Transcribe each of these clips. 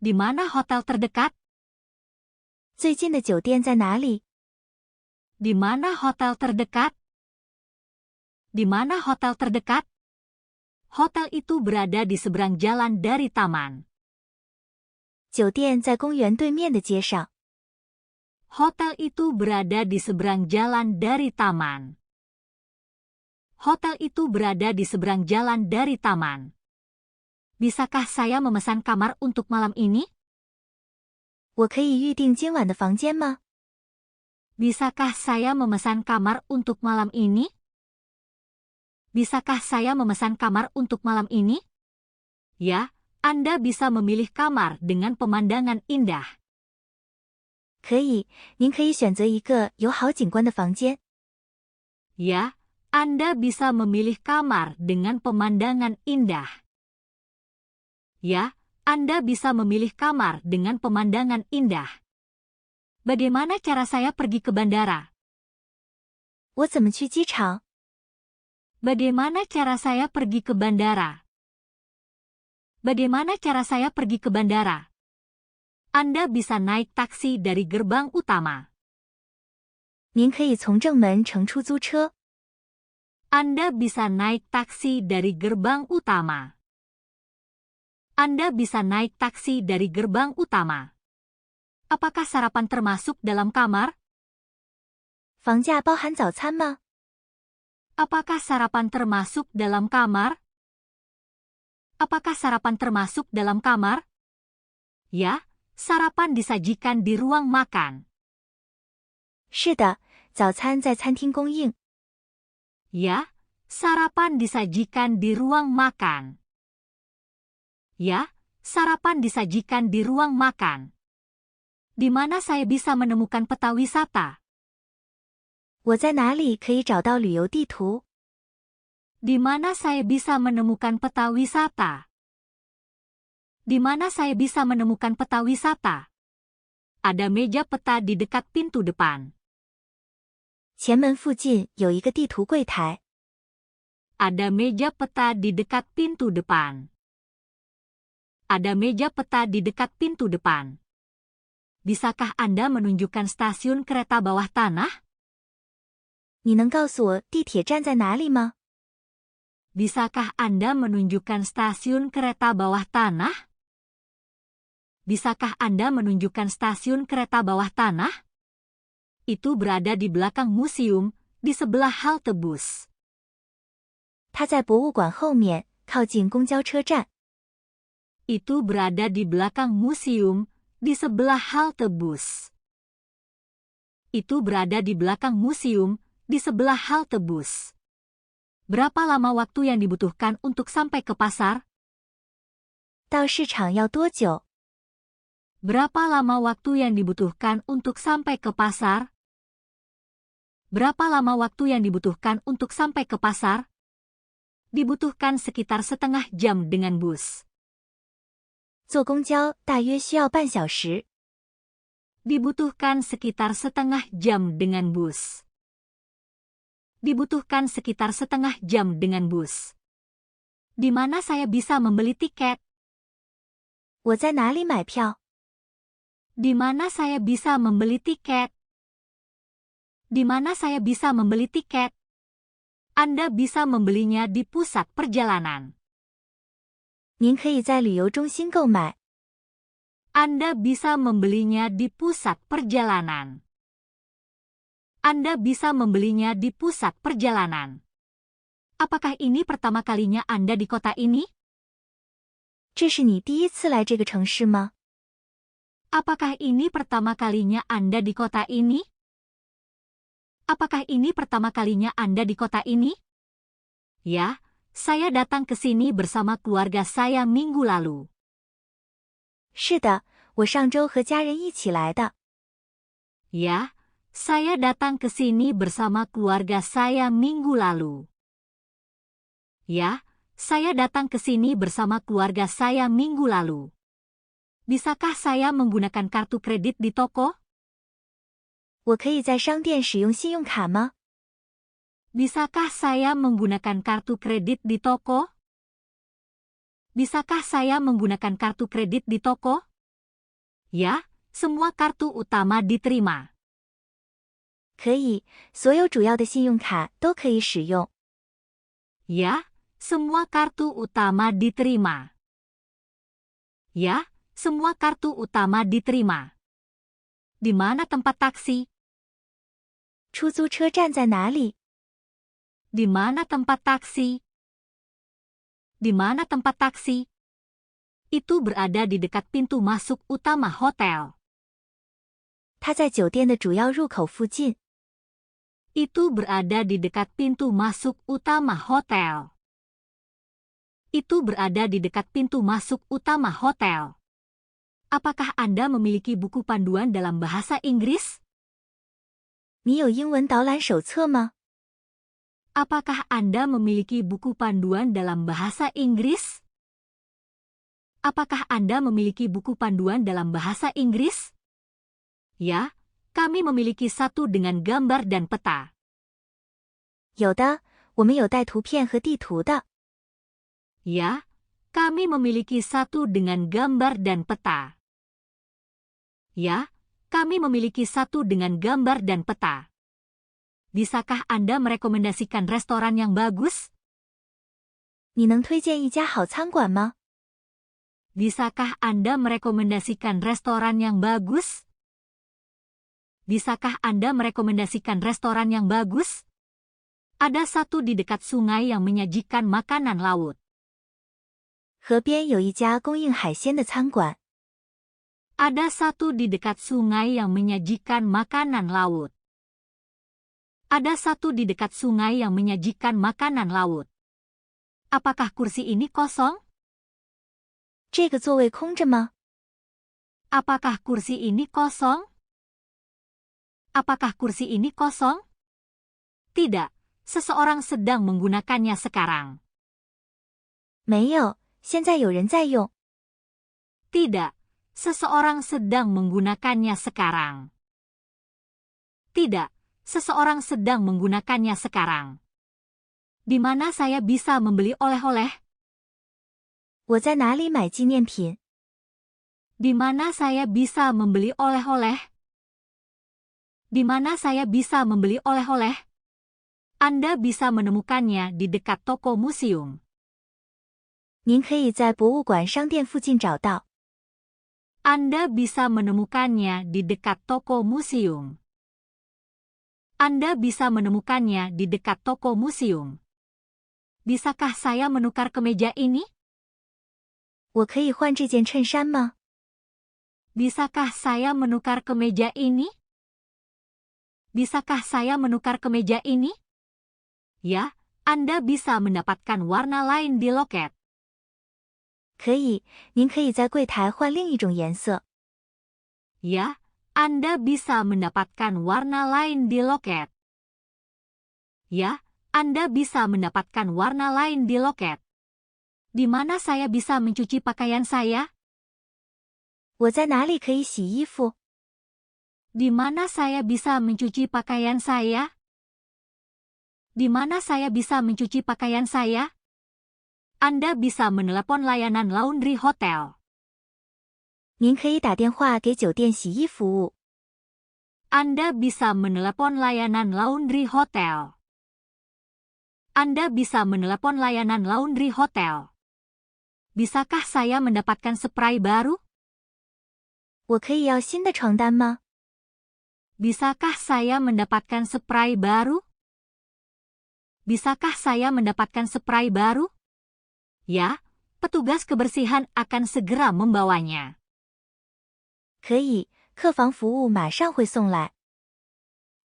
Di mana hotel terdekat? 最近的酒店在哪里？ Di mana hotel terdekat? Di mana hotel terdekat? Hotel itu berada di seberang jalan dari taman. 酒店在公园对面的街上。 Hotel itu berada di seberang jalan dari taman. Hotel itu berada di seberang jalan dari taman. Bisakah saya memesan kamar untuk malam ini? 我可以预订今晚的房间吗？ Bisakah saya memesan kamar untuk malam ini? Bisakah saya memesan kamar untuk malam ini? Ya, Anda bisa memilih kamar dengan pemandangan indah. 可以，您可以选择一个有好景观的房间。 Ya, Anda bisa memilih kamar dengan pemandangan indah. Ya, Anda bisa memilih kamar dengan pemandangan indah. Bagaimana cara saya pergi ke bandara? 我怎么去机场？ Bagaimana cara saya pergi ke bandara? Bagaimana cara saya pergi ke bandara? Anda bisa naik taksi dari gerbang utama. 您可以从正门乘出租车。 Anda bisa naik taksi dari gerbang utama. Anda bisa naik taksi dari gerbang utama. Apakah sarapan termasuk dalam kamar? 房价包含早餐吗？ Apakah sarapan termasuk dalam kamar? Apakah sarapan termasuk dalam kamar? Ya, sarapan disajikan di ruang makan. 是的，早餐在餐厅供应。 Ya, sarapan disajikan di ruang makan. Ya, sarapan disajikan di ruang makan. Di mana saya bisa menemukan peta wisata? 我在哪里可以找到旅游地图？ Di mana saya bisa menemukan peta wisata? Di mana saya bisa menemukan peta wisata? Ada meja peta di dekat pintu depan. 前门附近有一个地图柜台。 Ada meja peta di dekat pintu depan. Ada meja peta di dekat pintu depan. Bisakah Anda menunjukkan stasiun kereta bawah tanah? 你能告诉我地铁站在哪里吗？ Bisakah Anda menunjukkan stasiun kereta bawah tanah? Bisakah Anda menunjukkan stasiun kereta bawah tanah? Itu berada di belakang museum, di sebelah halte bus. 它在博物馆后面，靠近公交车站。 Itu berada di belakang museum, di sebelah halte bus. Itu berada di belakang museum, di sebelah halte bus. Berapa lama waktu yang dibutuhkan untuk sampai ke pasar? 到市场要多久？ Berapa lama waktu yang dibutuhkan untuk sampai ke pasar? Berapa lama waktu yang dibutuhkan untuk sampai ke pasar? Dibutuhkan sekitar setengah jam dengan bus. 坐公交大约需要半小时。 Dibutuhkan sekitar setengah jam dengan bus. Dibutuhkan sekitar setengah jam dengan bus. Di mana saya bisa membeli tiket? 我在哪里买票？ Di mana saya bisa membeli tiket? Di mana saya bisa membeli tiket? Anda bisa membelinya di pusat perjalanan. 您可以在旅游中心购买。 Anda bisa membelinya di pusat perjalanan. Anda bisa membelinya di pusat perjalanan. Apakah ini pertama kalinya Anda di kota ini? 这是你第一次来这个城市吗？ Apakah ini pertama kalinya Anda di kota ini? Apakah ini pertama kalinya Anda di kota ini? Ya, saya datang ke sini bersama keluarga saya minggu lalu. 是的，我上周和家人一起来的。 Ya, saya datang ke sini bersama keluarga saya minggu lalu. Ya, saya datang ke sini bersama keluarga saya minggu lalu. Bisakah saya menggunakan kartu kredit di toko? 我可以在商店使用信用卡吗？ Bisakah saya menggunakan kartu kredit di toko? Bisakah saya menggunakan kartu kredit di toko? Ya, semua kartu utama diterima. 可以，所有主要的信用卡都可以使用。Ya, semua kartu utama diterima. Ya, semua kartu utama diterima. Di mana tempat taksi? 出租车站在哪里？ Di mana tempat taksi? Di mana tempat taksi? Itu berada di dekat pintu masuk utama hotel. 它在酒店的主要入口附近。 Itu berada di dekat pintu masuk utama hotel. Itu berada di dekat pintu masuk utama hotel. Apakah Anda memiliki buku panduan dalam bahasa Inggris? 你有英文导览手册吗？ Apakah Anda memiliki buku panduan dalam bahasa Inggris? Apakah Anda memiliki buku panduan dalam bahasa Inggris? Ya, kami memiliki satu dengan gambar dan peta. 有的，我们有带图片和地图的。 Ya, kami memiliki satu dengan gambar dan peta. Ya, kami memiliki satu dengan gambar dan peta. Bisakah Anda merekomendasikan restoran yang bagus? 你能推荐一家好餐馆吗？ Bisakah Anda merekomendasikan restoran yang bagus? Bisakah Anda merekomendasikan restoran yang bagus? Ada satu di dekat sungai yang menyajikan makanan laut. 河边有一家供应海鲜的餐馆。 Ada satu di dekat sungai yang menyajikan makanan laut. Ada satu di dekat sungai yang menyajikan makanan laut. Apakah kursi ini kosong? 这个座位空着吗？ Apakah kursi ini kosong? Apakah kursi ini kosong? Tidak, seseorang sedang menggunakannya sekarang. 没有，现在有人在用。 Tidak, seseorang sedang menggunakannya sekarang. Tidak, seseorang sedang menggunakannya sekarang. Di mana saya bisa membeli oleh-oleh? 我在哪里买纪念品？ Di mana saya bisa membeli oleh-oleh? Di mana saya bisa membeli oleh-oleh? Anda bisa menemukannya di dekat toko museum. 您可以在博物馆商店附近找到。 Anda bisa menemukannya di dekat toko museum. Anda bisa menemukannya di dekat toko museum. Bisakah saya menukar kemeja ini? 我可以换这件衬衫吗？ Bisakah saya menukar kemeja ini? Bisakah saya menukar kemeja ini? Ya, Anda bisa mendapatkan warna lain di loket. 可以，您可以在柜台换另一种颜色。 Ya, Anda bisa mendapatkan warna lain di loket. Ya, Anda bisa mendapatkan warna lain di loket. Di mana saya bisa mencuci pakaian saya? 我在哪里可以洗衣服？ Di mana saya bisa mencuci pakaian saya? Di mana saya bisa mencuci pakaian saya? Anda bisa menelepon layanan laundry hotel. 您可以打电话给酒店洗衣服务。 Anda bisa menelepon layanan laundry hotel. Anda bisa menelepon layanan laundry hotel. Bisakah saya mendapatkan spray baru? 我可以要新的床单吗？ Bisakah saya mendapatkan spray baru? Bisakah saya mendapatkan spray baru? Ya, petugas kebersihan akan segera membawanya. 可以，客房服务马上会送来。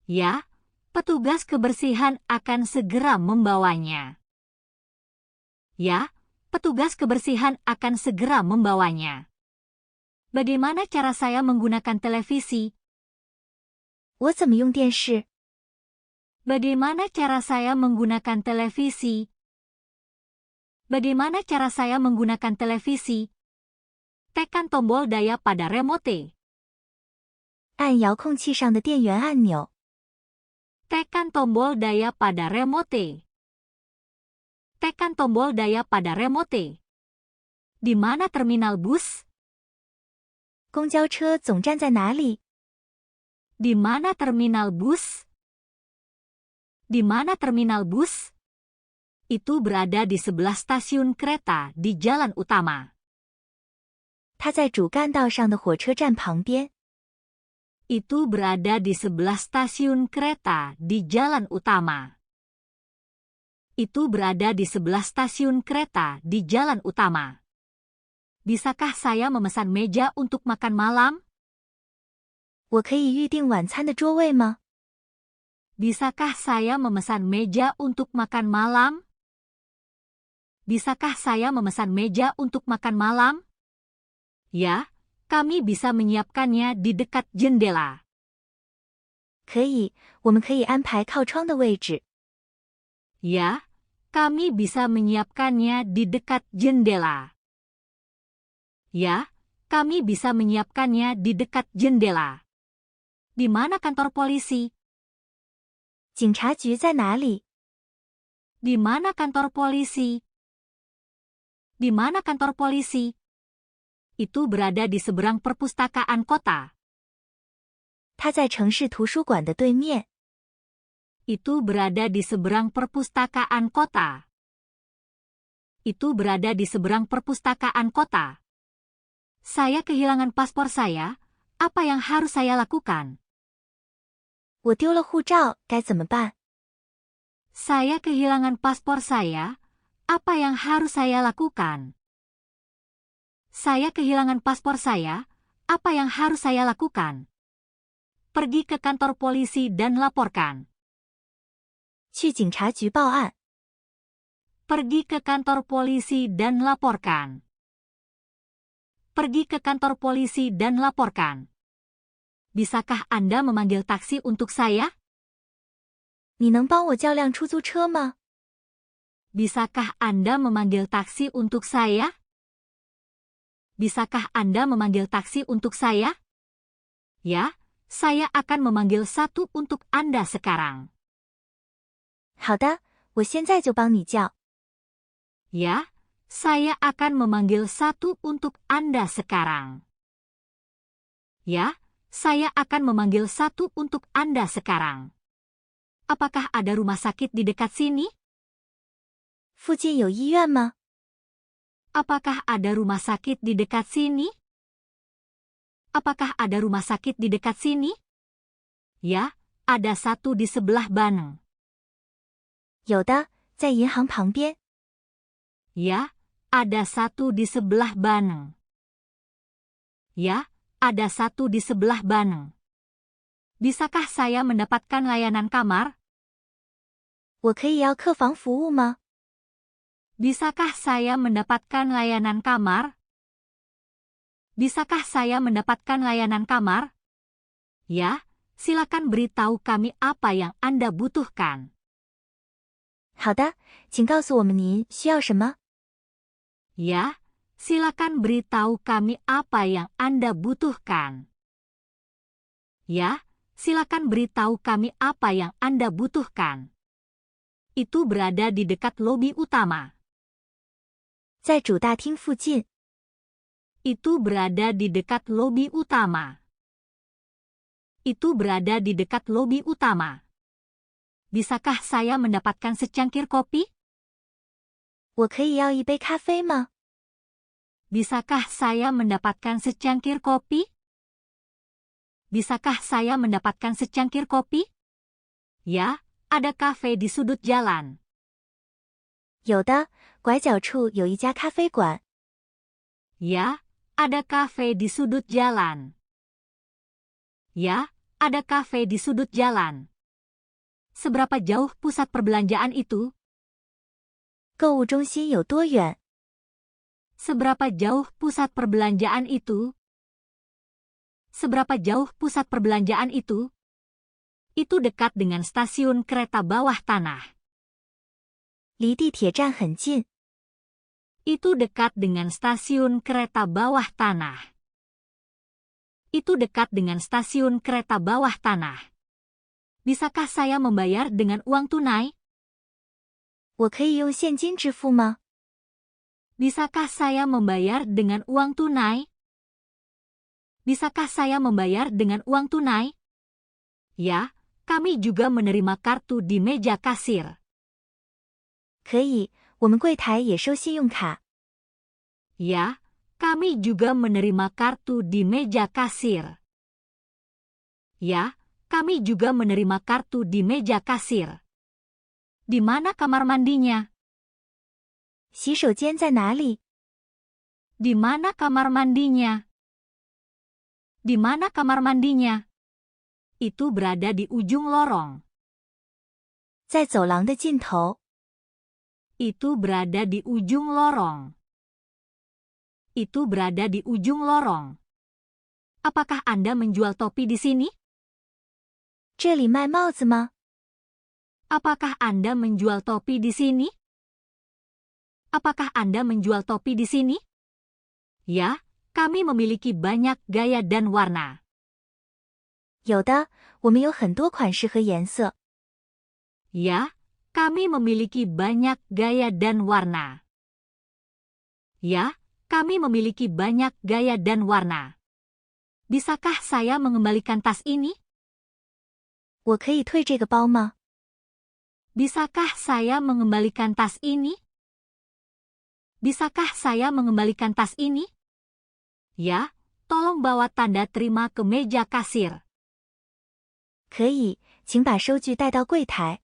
Ya, petugas kebersihan akan segera membawanya. Ya, petugas kebersihan akan segera membawanya. Bagaimana cara saya menggunakan televisi? 我怎么用电视？ Bagaimana cara saya menggunakan televisi? Bagaimana cara saya menggunakan televisi? Tekan tombol daya pada remote. 按遥控器上的电源按钮。 Tekan tombol daya pada remote. Tekan tombol daya pada remote. Di mana terminal bus? 公交车总站在哪里？ Di mana terminal bus? Di mana terminal bus? Itu berada di sebelah stasiun kereta di jalan utama. 它在主干道上的火车站旁边。 Itu berada di sebelah stasiun kereta di jalan utama. Itu berada di sebelah stasiun kereta di jalan utama. Bisakah saya memesan meja untuk makan malam? 我可以预订晚餐的桌位吗？ Bisakah saya memesan meja untuk makan malam? Bisakah saya memesan meja untuk makan malam? Ya, kami bisa menyiapkannya di dekat jendela. 可以，我们可以安排靠窗的位置。 Ya, kami bisa menyiapkannya di dekat jendela. Ya, kami bisa menyiapkannya di dekat jendela. Di mana kantor polisi? 警察局在哪里？ Di mana kantor polisi? Di mana kantor polisi? Itu berada di seberang perpustakaan kota. 它在城市图书馆的对面。 Itu berada di seberang perpustakaan kota. Itu berada di seberang perpustakaan kota. Saya kehilangan paspor saya. Apa yang harus saya lakukan? 我丢了护照，该怎么办？ Saya kehilangan paspor saya. Apa yang harus saya lakukan? Saya kehilangan paspor saya. Apa yang harus saya lakukan? Pergi ke kantor polisi dan laporkan. 去警察局报案。 Pergi ke kantor polisi dan laporkan. Pergi ke kantor polisi dan laporkan. Bisakah Anda memanggil taksi untuk saya? 你能帮我叫辆出租车吗？ Bisakah Anda memanggil taksi untuk saya? Bisakah Anda memanggil taksi untuk saya? Ya, saya akan memanggil satu untuk Anda sekarang. 好的，我现在就帮你叫。 Ya, saya akan memanggil satu untuk Anda sekarang. Ya, saya akan memanggil satu untuk Anda sekarang. Apakah ada rumah sakit di dekat sini? 附近有医院吗？ Apakah ada rumah sakit di dekat sini? Apakah ada rumah sakit di dekat sini? Ya, ada satu di sebelah Baneng. 有的，在银行旁边。 Ya, ada satu di sebelah Baneng. Ya, ada satu di sebelah Baneng. Bisakah saya mendapatkan layanan kamar? 我可以要客房服务吗？ Bisakah saya mendapatkan layanan kamar? Bisakah saya mendapatkan layanan kamar? Ya, silakan beritahu kami apa yang Anda butuhkan. 好的，请告诉我们您需要什么。 Ya, silakan beritahu kami apa yang Anda butuhkan. Ya, silakan beritahu kami apa yang Anda butuhkan. Itu berada di dekat lobi utama. 在主大厅附近。 Itu berada di dekat lobi utama. Itu berada di dekat lobi utama. Bisakah saya mendapatkan secangkir kopi? 我可以要一杯咖啡吗？ Bisakah saya mendapatkan secangkir kopi? Bisakah saya mendapatkan secangkir kopi? Ya, ada kafe di sudut jalan. 有的，拐角处有一家咖啡馆。 Ya, ada kafe di sudut jalan. Ya, ada kafe di sudut jalan. Seberapa jauh pusat perbelanjaan itu? 购物中心有多远？ Seberapa jauh pusat perbelanjaan itu? Seberapa jauh pusat perbelanjaan itu? Itu dekat dengan stasiun kereta bawah tanah. 离地铁站很近。 Itu dekat dengan stasiun kereta bawah tanah. Itu dekat dengan stasiun kereta bawah tanah. Bisakah saya membayar dengan uang tunai? 我可以用现金支付吗？ Bisakah saya membayar dengan uang tunai? Bisakah saya membayar dengan uang tunai? Ya, kami juga menerima kartu di meja kasir. 可以，我们柜台也收信用卡。 Ya, kami juga menerima kartu di meja kasir. Ya, kami juga menerima kartu di meja kasir. Di mana kamar mandinya? 洗手间在哪里？ Di mana kamar mandinya? Di mana kamar mandinya? Itu berada di ujung lorong. 在走廊的尽头。 Itu berada di ujung lorong. Itu berada di ujung lorong. Apakah Anda menjual topi di sini? 这里卖帽子吗？ Apakah Anda menjual topi di sini? Apakah Anda menjual topi di sini? Ya, kami memiliki banyak gaya dan warna. 有的，我们有很多款式和颜色。 Ya, kami memiliki banyak gaya dan warna. Ya, kami memiliki banyak gaya dan warna. Bisakah saya mengembalikan tas ini? 我可以退这个包吗？ Bisakah saya mengembalikan tas ini? Bisakah saya mengembalikan tas ini? Ya, tolong bawa tanda terima ke meja kasir. 可以，请把收据带到柜台。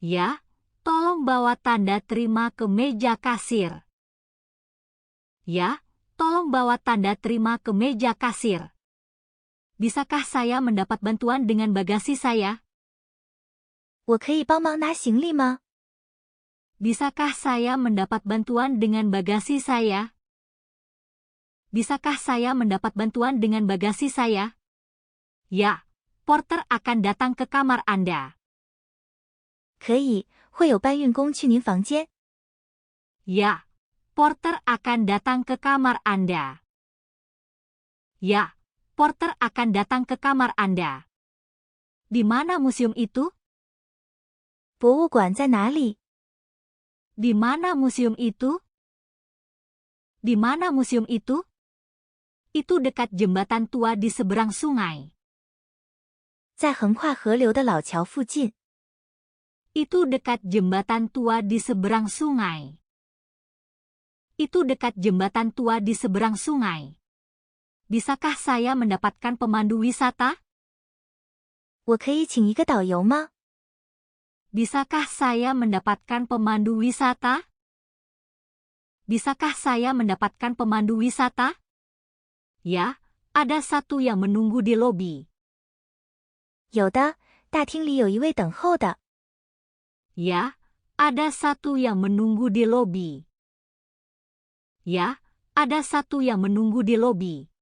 Ya, tolong bawa tanda terima ke meja kasir. Ya, tolong bawa tanda terima ke meja kasir. Bisakah saya mendapat bantuan dengan bagasi saya? 我可以帮忙拿行李吗？ Bisakah saya mendapat bantuan dengan bagasi saya? Bisakah saya mendapat bantuan dengan bagasi saya? Ya, porter akan datang ke kamar Anda. 可以，会有搬运工去您房间。 Ya, porter akan datang ke kamar Anda. Ya, porter akan datang ke kamar Anda. Di mana museum itu? 博物馆在哪里？ Di mana museum itu? Di mana museum itu? Itu dekat jembatan tua di seberang sungai. 在横跨河流的老桥附近。 Itu dekat jembatan tua di seberang sungai. Itu dekat jembatan tua di seberang sungai. Bisakah saya mendapatkan pemandu wisata? 我可以请一个导游吗？ Bisakah saya mendapatkan pemandu wisata? Bisakah saya mendapatkan pemandu wisata? Ya, ada satu yang menunggu di lobi. 有的，大厅里有一位等候的。 Ya, ada satu yang menunggu di lobi. Ya, ada satu yang menunggu di lobi.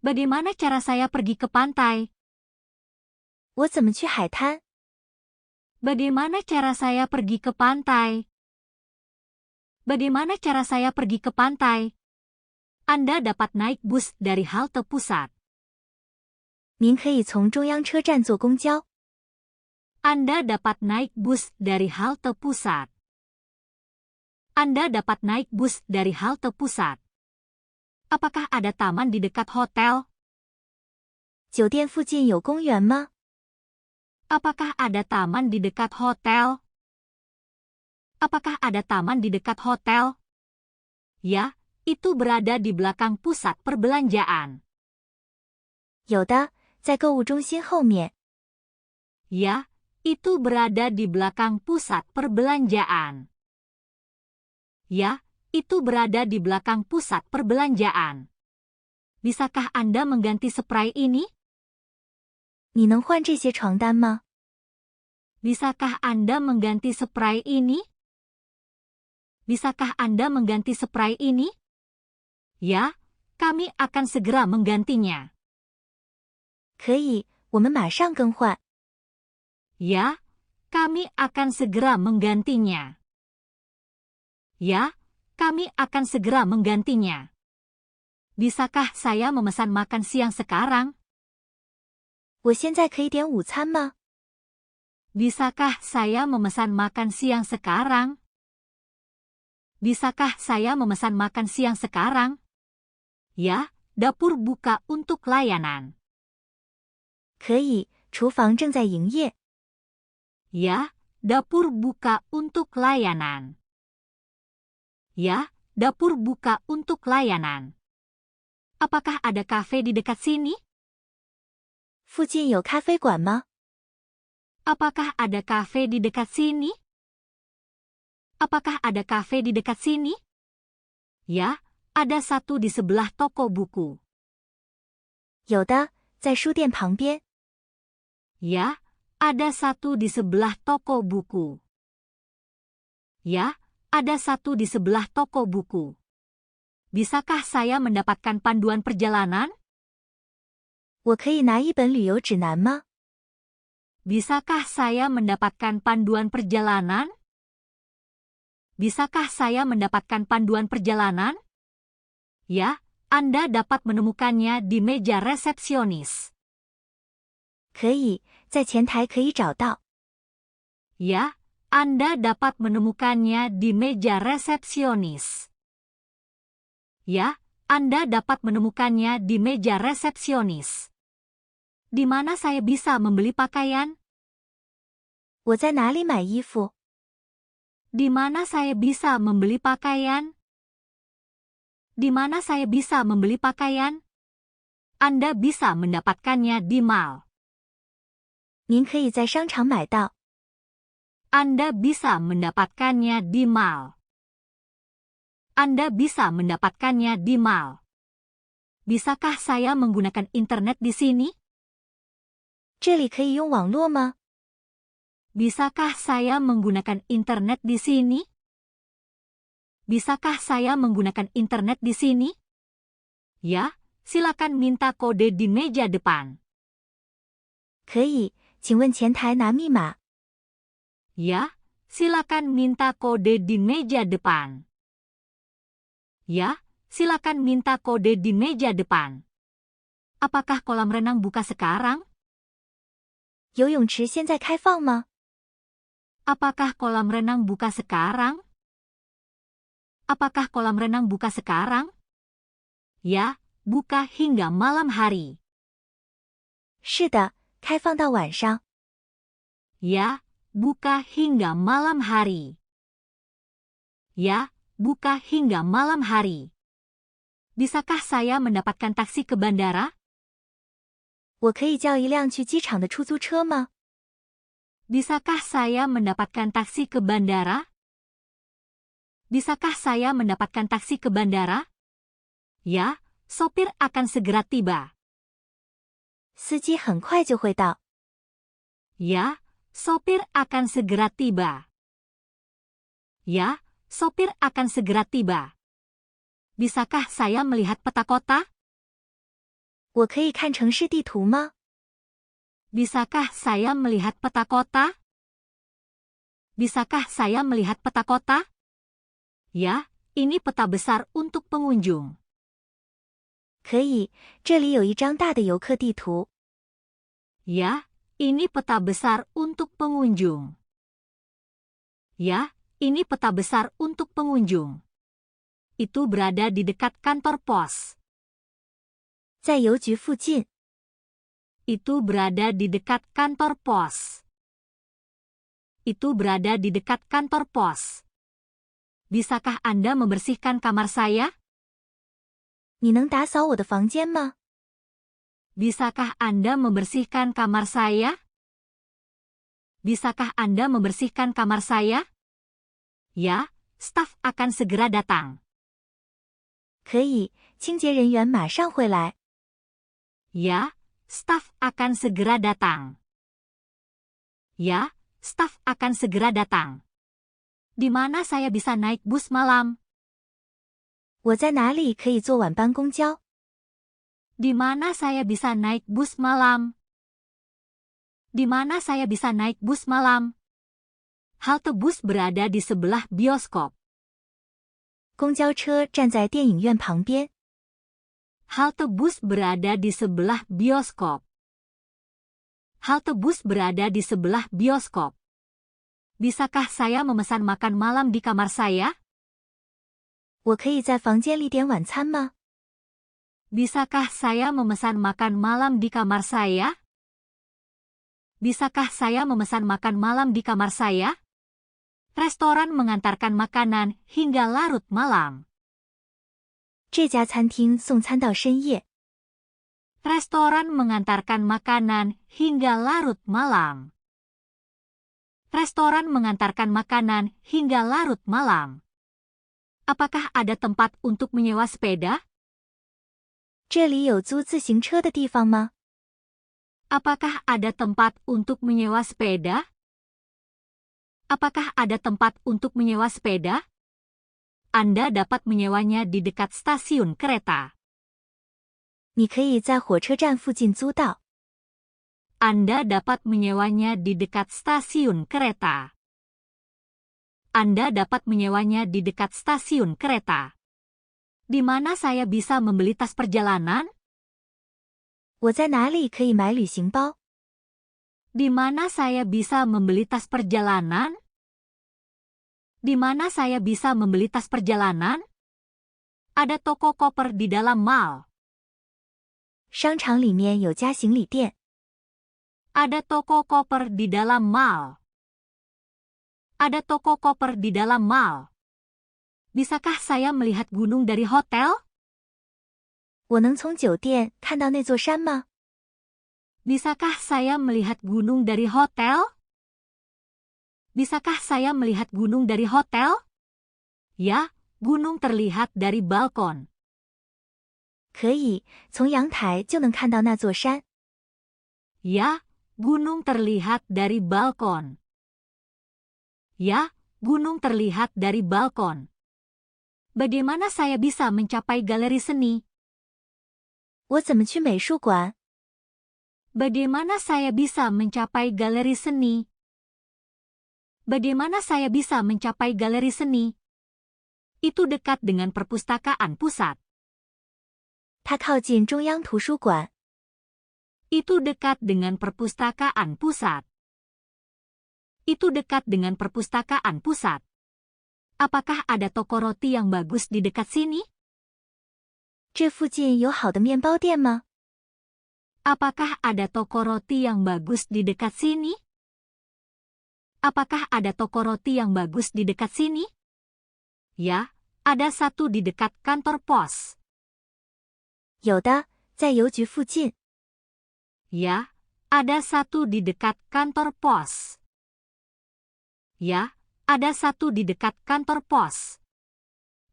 Bagaimana cara saya pergi ke pantai? 我怎么去海滩？ Bagaimana cara saya pergi ke pantai? Bagaimana cara saya pergi ke pantai? Anda dapat naik bus dari halte pusat. 您可以从中央车站坐公交。 Anda dapat naik bus dari halte pusat. Anda dapat naik bus dari halte pusat. Apakah ada taman di dekat hotel? 酒店附近有公园吗？ Apakah ada taman di dekat hotel? Apakah ada taman di dekat hotel? Ya, itu berada di belakang pusat perbelanjaan. 有的，在购物中心后面。 Ya, itu berada di belakang pusat perbelanjaan. Ya, itu berada di belakang pusat perbelanjaan. Bisakah Anda mengganti spray ini? 你能换这些床单吗？ Bisakah Anda mengganti spray ini? Bisakah Anda mengganti spray ini? Ya, kami akan segera menggantinya. 可以，我们马上更换。 Ya, kami akan segera menggantinya. Ya, kami akan segera menggantinya. Bisakah saya memesan makan siang sekarang? 我现在可以点午餐吗？ Bisakah saya memesan makan siang sekarang? Bisakah saya memesan makan siang sekarang? Ya, dapur buka untuk layanan. 可以，厨房正在营业。 Ya, dapur buka untuk layanan. Ya, dapur buka untuk layanan. Apakah ada kafe di dekat sini? 附近有咖啡馆吗？ Apakah ada kafe di dekat sini? Apakah ada kafe di dekat sini? Ya, ada satu di sebelah toko buku. 有的，在书店旁边。 Ya, ada satu di sebelah toko buku. Ya, ada satu di sebelah toko buku. Bisakah saya mendapatkan panduan perjalanan? 我可以拿一本旅游指南吗？ Bisakah saya mendapatkan panduan perjalanan? Bisakah saya mendapatkan panduan perjalanan? Ya, Anda dapat menemukannya di meja resepsionis. 可以，在前台可以找到。 Ya, Anda dapat menemukannya di meja resepsionis. Ya, Anda dapat menemukannya di meja resepsionis. Di mana saya bisa membeli pakaian? 我在哪里买衣服？ Di mana saya bisa membeli pakaian? Di mana saya bisa membeli pakaian? Anda bisa mendapatkannya di mall. 您可以在商场买到。 Anda bisa mendapatkannya di mall. Anda bisa mendapatkannya di mall. Bisakah saya menggunakan internet di sini? 这里可以用网络吗？ Bisakah saya menggunakan internet di sini? Bisakah saya menggunakan internet di sini? Ya, silakan minta kode di meja depan. 可以，请问前台拿密码。 Ya, silakan minta kode di meja depan. Ya, silakan minta kode di meja depan. Apakah kolam renang buka sekarang? 游泳池现在开放吗？ Apakah kolam renang buka sekarang? Apakah kolam renang buka sekarang? Ya, buka hingga malam hari. 是的，开放到晚上。 Ya, buka hingga malam hari. Ya, buka hingga malam hari. Bisakah saya mendapatkan taksi ke bandara? 我可以叫一辆去机场的出租车吗？ Bisakah saya mendapatkan taksi ke bandara? Bisakah saya mendapatkan taksi ke bandara? Ya, sopir akan segera tiba. 司机很快就会到。 Ya, sopir akan segera tiba. Ya, sopir akan segera tiba. Bisakah saya melihat peta kota? 我可以看城市地图吗？ Bisakah saya melihat peta kota? Bisakah saya melihat peta kota? Ya, ini peta besar untuk pengunjung. 可以，这里有一张大的游客地图。 Ya, ini peta besar untuk pengunjung. Ya, ini peta besar untuk pengunjung. Itu berada di dekat kantor pos. 在邮局附近。 Itu berada di dekat kantor pos. Itu berada di dekat kantor pos. Bisakah Anda membersihkan kamar saya? 你能打扫我的房间吗？ Bisakah Anda membersihkan kamar saya? Bisakah Anda membersihkan kamar saya? Ya, staf akan segera datang. 可以，清洁人员马上会来。 Ya, staf akan segera datang. Ya, staf akan segera datang. Di mana saya bisa naik bus malam? 我在哪里可以坐晚班公交？ Di mana saya bisa naik bus malam? Di mana saya bisa naik bus malam? Halte bus berada di sebelah bioskop. 公交车站在电影院旁边。 Halte bus berada di sebelah bioskop. Halte bus berada di sebelah bioskop. Bisakah saya memesan makan malam di kamar saya? 我可以在房间里点晚餐吗？ Bisakah saya memesan makan malam di kamar saya? Bisakah saya memesan makan malam di kamar saya? Restoran mengantarkan makanan hingga larut malam. 这家餐厅送餐到深夜。 Restoran mengantarkan makanan hingga larut malam. Restoran mengantarkan makanan hingga larut malam. Apakah ada tempat untuk menyewa sepeda? 这里有租自行车的地方吗？ Apakah ada tempat untuk menyewa sepeda? Apakah ada tempat untuk menyewa sepeda? Anda dapat menyewanya di dekat stasiun kereta. 你可以在火车站附近租到。 Anda dapat menyewanya di dekat stasiun kereta. Anda dapat menyewanya di dekat stasiun kereta. Di mana saya bisa membeli tas perjalanan? 我在哪里可以买旅行包？ Di mana saya bisa membeli tas perjalanan? Di mana saya bisa membeli tas perjalanan? Ada toko koper di dalam mall. 商场里面有家行李店。 Ada toko koper di dalam mall. Ada toko koper di dalam mall. Bisakah saya melihat gunung dari hotel? 我能从酒店看到那座山吗？ Bisakah saya melihat gunung dari hotel? Bisakah saya melihat gunung dari hotel? Ya, gunung terlihat dari balkon. 可以，从阳台就能看到那座山。 Ya, gunung terlihat dari balkon. Ya, gunung terlihat dari balkon. Bagaimana saya bisa mencapai galeri seni? 我怎么去美术馆？ Bagaimana saya bisa mencapai galeri seni? Bagaimana saya bisa mencapai galeri seni? Itu dekat dengan perpustakaan pusat. 它靠近中央图书馆。 Itu dekat dengan perpustakaan pusat. Itu dekat dengan perpustakaan pusat. Apakah ada toko roti yang bagus di dekat sini? 这附近有好的面包店吗？ Apakah ada toko roti yang bagus di dekat sini? Apakah ada toko roti yang bagus di dekat sini? Ya, ada satu di dekat kantor pos. 有的，在邮局附近。 Ya, ada satu di dekat kantor pos. Ya, ada satu di dekat kantor pos.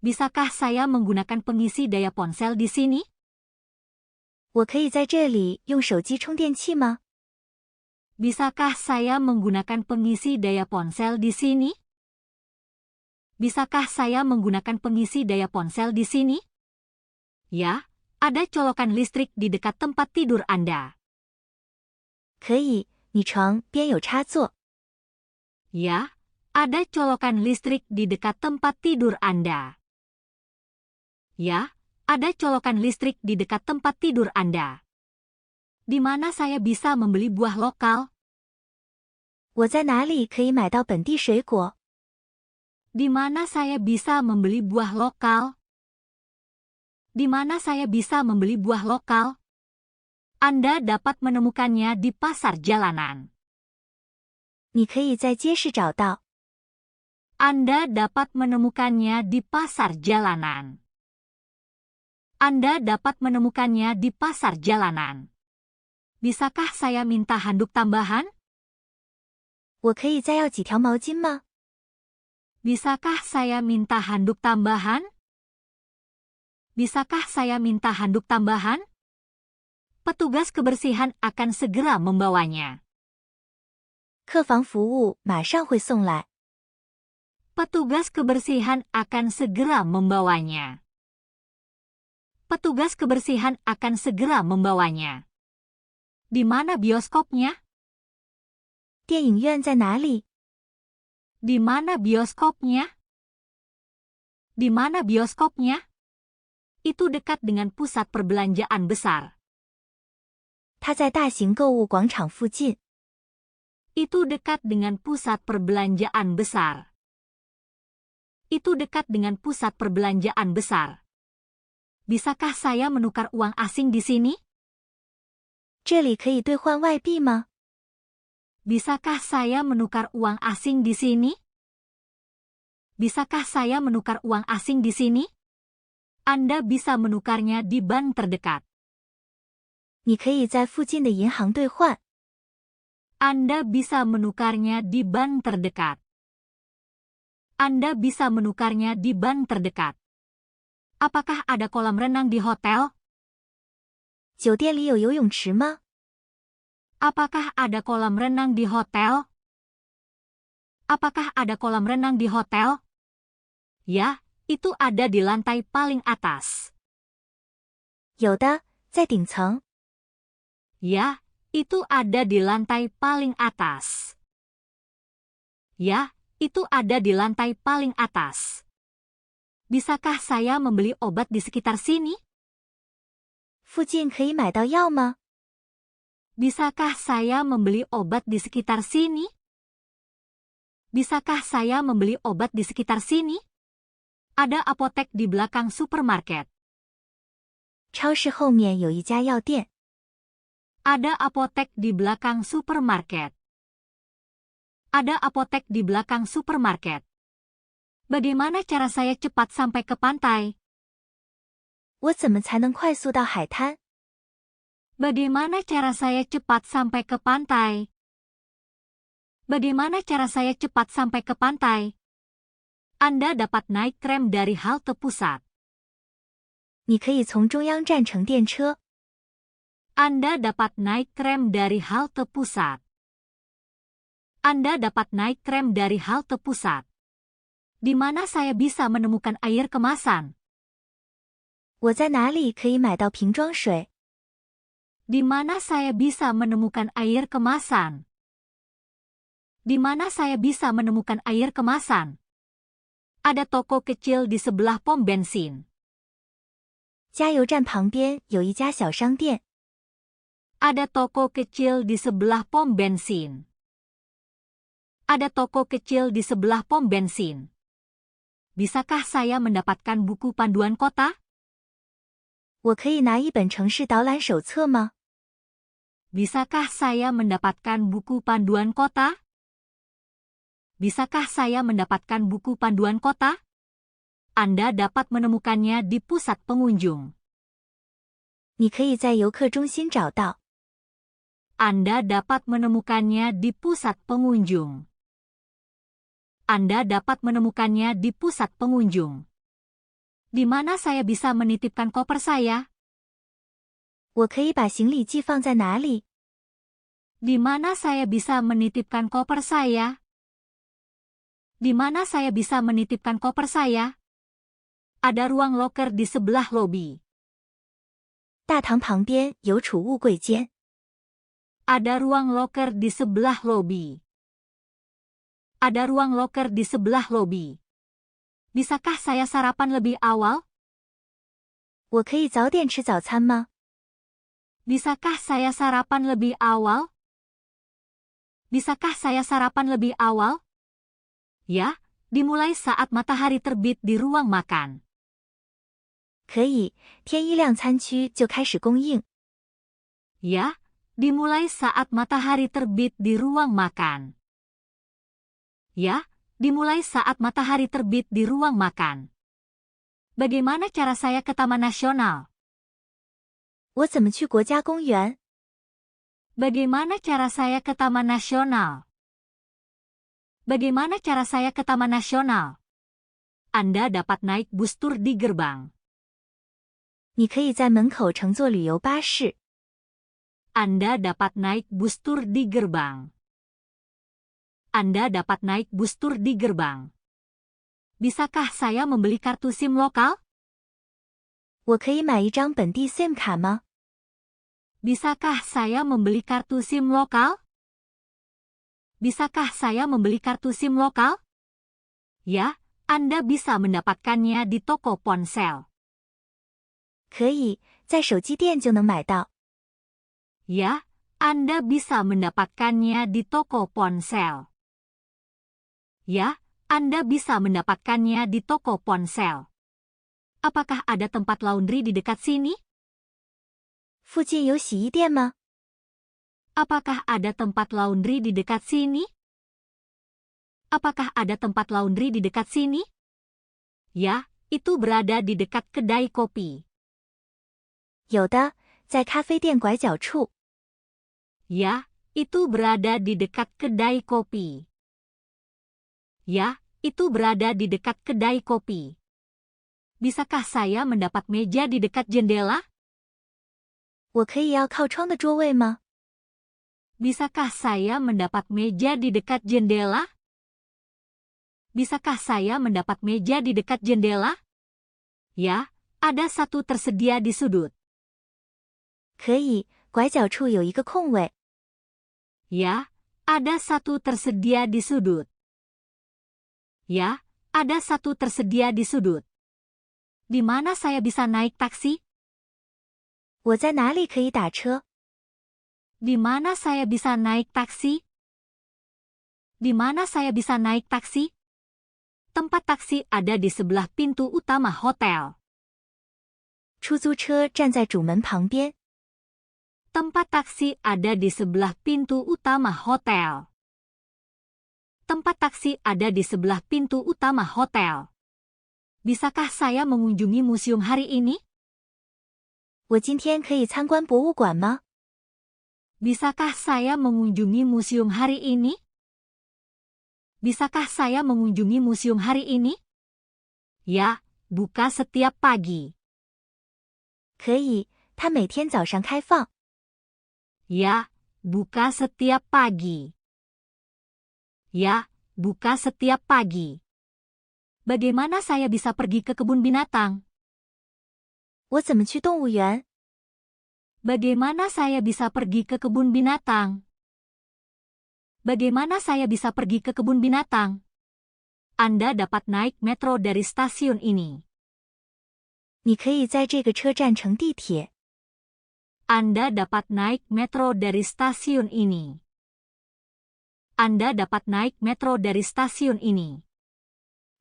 Bisakah saya menggunakan pengisi daya ponsel di sini? 我可以在这里用手机充电器吗？ Bisakah saya menggunakan pengisi daya ponsel di sini? Bisakah saya menggunakan pengisi daya ponsel di sini? Ya, ada colokan listrik di dekat tempat tidur Anda. 可以，你床边有插座。 Ya, ada colokan listrik di dekat tempat tidur Anda. Ya, ada colokan listrik di dekat tempat tidur Anda. Di mana saya bisa membeli buah lokal? 我在哪里可以买到本地水果？ Di mana saya bisa membeli buah lokal? Di mana saya bisa membeli buah lokal? Anda dapat menemukannya di pasar jalanan. 你可以在街市找到。 Anda dapat menemukannya di pasar jalanan. Anda dapat menemukannya di pasar jalanan. Bisakah saya minta handuk tambahan? 我可以再要几条毛巾吗？ Bisakah saya minta handuk tambahan? Bisakah saya minta handuk tambahan? Petugas kebersihan akan segera membawanya. 客房服务马上会送来。 Petugas kebersihan akan segera membawanya. Petugas kebersihan akan segera membawanya. Di mana bioskopnya? 电影院在哪里？ Di mana bioskopnya? Di mana bioskopnya? Itu dekat dengan pusat perbelanjaan besar. 它在大型购物广场附近。 Itu dekat dengan pusat perbelanjaan besar. Itu dekat dengan pusat perbelanjaan besar. Bisakah saya menukar uang asing di sini? 这里可以兑换外币吗？ Bisakah saya menukar uang asing di sini? Bisakah saya menukar uang asing di sini? Anda bisa menukarnya di bank terdekat. 你可以在附近的银行兑换。 Anda bisa menukarnya di bank terdekat. Anda bisa menukarnya di bank terdekat. Apakah ada kolam renang di hotel? 酒店里有游泳池吗？ Apakah ada kolam renang di hotel? Apakah ada kolam renang di hotel? Ya, itu ada di lantai paling atas. 有的，在顶层。 Ya, itu ada di lantai paling atas. Ya, itu ada di lantai paling atas. Bisakah saya membeli obat di sekitar sini? 附近可以买到药吗？ Bisakah saya membeli obat di sekitar sini? Bisakah saya membeli obat di sekitar sini? Ada apotek di belakang supermarket. 超市后面有一家药店。 Ada apotek di belakang supermarket. Ada apotek di belakang supermarket. Bagaimana cara saya cepat sampai ke pantai? 我怎么才能快速到海滩？ Bagaimana cara saya cepat sampai ke pantai? Bagaimana cara saya cepat sampai ke pantai? Anda dapat naik tram dari halte pusat. 你可以从中央站乘电车。 Anda dapat naik tram dari halte pusat. Anda dapat naik tram dari halte pusat. Di mana saya bisa menemukan air kemasan? 我在哪里可以买到瓶装水？ Di mana saya bisa menemukan air kemasan? Di mana saya bisa menemukan air kemasan? Ada toko kecil di sebelah pom bensin. 加油站旁边有一家小商店。 Ada toko kecil di sebelah pom bensin. Ada toko kecil di sebelah pom bensin. Bisakah saya mendapatkan buku panduan kota? 我可以拿一本城市导览手册吗？ Bisakah saya mendapatkan buku panduan kota? Bisakah saya mendapatkan buku panduan kota? Anda dapat menemukannya di pusat pengunjung. 你可以在游客中心找到。 Anda dapat menemukannya di pusat pengunjung. Anda dapat menemukannya di pusat pengunjung. Di mana saya bisa menitipkan koper saya? 我可以把行李寄放在哪里？ Di mana saya bisa menitipkan koper saya? Di mana saya bisa menitipkan koper saya? Ada ruang loker di sebelah lobi. 大堂旁边有储物柜间。 Ada ruang loker di sebelah lobi. Ada ruang loker di sebelah lobi. Bisakah saya sarapan lebih awal? 我可以早点吃早餐吗？ Bisakah saya sarapan lebih awal? Bisakah saya sarapan lebih awal? Ya, dimulai saat matahari terbit di ruang makan. 可以，天一亮餐区就开始供应。 Ya, dimulai saat matahari terbit di ruang makan. Ya, dimulai saat matahari terbit di ruang makan. Bagaimana cara saya ke Taman Nasional? 我怎么去国家公园？ Bagaimana cara saya ke Taman Nasional? Bagaimana cara saya ke Taman Nasional? Anda dapat naik bus tur di gerbang. 你可以在门口乘坐旅游巴士。 Anda dapat naik bus tur di gerbang. Anda dapat naik bus tur di gerbang. Bisakah saya membeli kartu SIM lokal? 我可以买一张本地 SIM 卡吗？ Bisakah saya membeli kartu SIM lokal? Bisakah saya membeli kartu SIM lokal? Ya, Anda bisa mendapatkannya di toko ponsel. 可以，在手机店就能买到。 Ya, Anda bisa mendapatkannya di toko ponsel. Ya, Anda bisa mendapatkannya di toko ponsel. Apakah ada tempat laundry di dekat sini? 附近有洗衣店吗？ Apakah ada tempat laundry di dekat sini? Apakah ada tempat laundry di dekat sini? Ya, itu berada di dekat kedai kopi. 有的，在咖啡店拐角处。 Ya, itu berada di dekat kedai kopi. Ya, itu berada di dekat kedai kopi. Bisakah saya mendapat meja di dekat jendela? 我可以要靠窗的桌位吗？ Bisakah saya mendapat meja di dekat jendela? Bisakah saya mendapat meja di dekat jendela? Ya, ada satu tersedia di sudut. 可以，拐角处有一个空位。 Ya, ada satu tersedia di sudut. Ya, ada satu tersedia di sudut. Di mana saya bisa naik taksi? 我在哪里可以打车？ Di mana saya bisa naik taksi? Di mana saya bisa naik taksi? Tempat taksi ada di sebelah pintu utama hotel. 出租车站在主门旁边。 Tempat taksi ada di sebelah pintu utama hotel. Tempat taksi ada di sebelah pintu utama hotel. Bisakah saya mengunjungi museum hari ini? 我今天可以参观博物馆吗？ Bisakah saya mengunjungi museum hari ini? Bisakah saya mengunjungi museum hari ini? Ya, buka setiap pagi. 可以，它每天早上开放。 Ya, buka setiap pagi. Ya, buka setiap pagi. Bagaimana saya bisa pergi ke kebun binatang? 我怎么去动物园？ Bagaimana saya bisa pergi ke kebun binatang? Bagaimana saya bisa pergi ke kebun binatang? Anda dapat naik metro dari stasiun ini. 你可以在这个车站乘地铁。 Anda dapat naik metro dari stasiun ini. Anda dapat naik metro dari stasiun ini.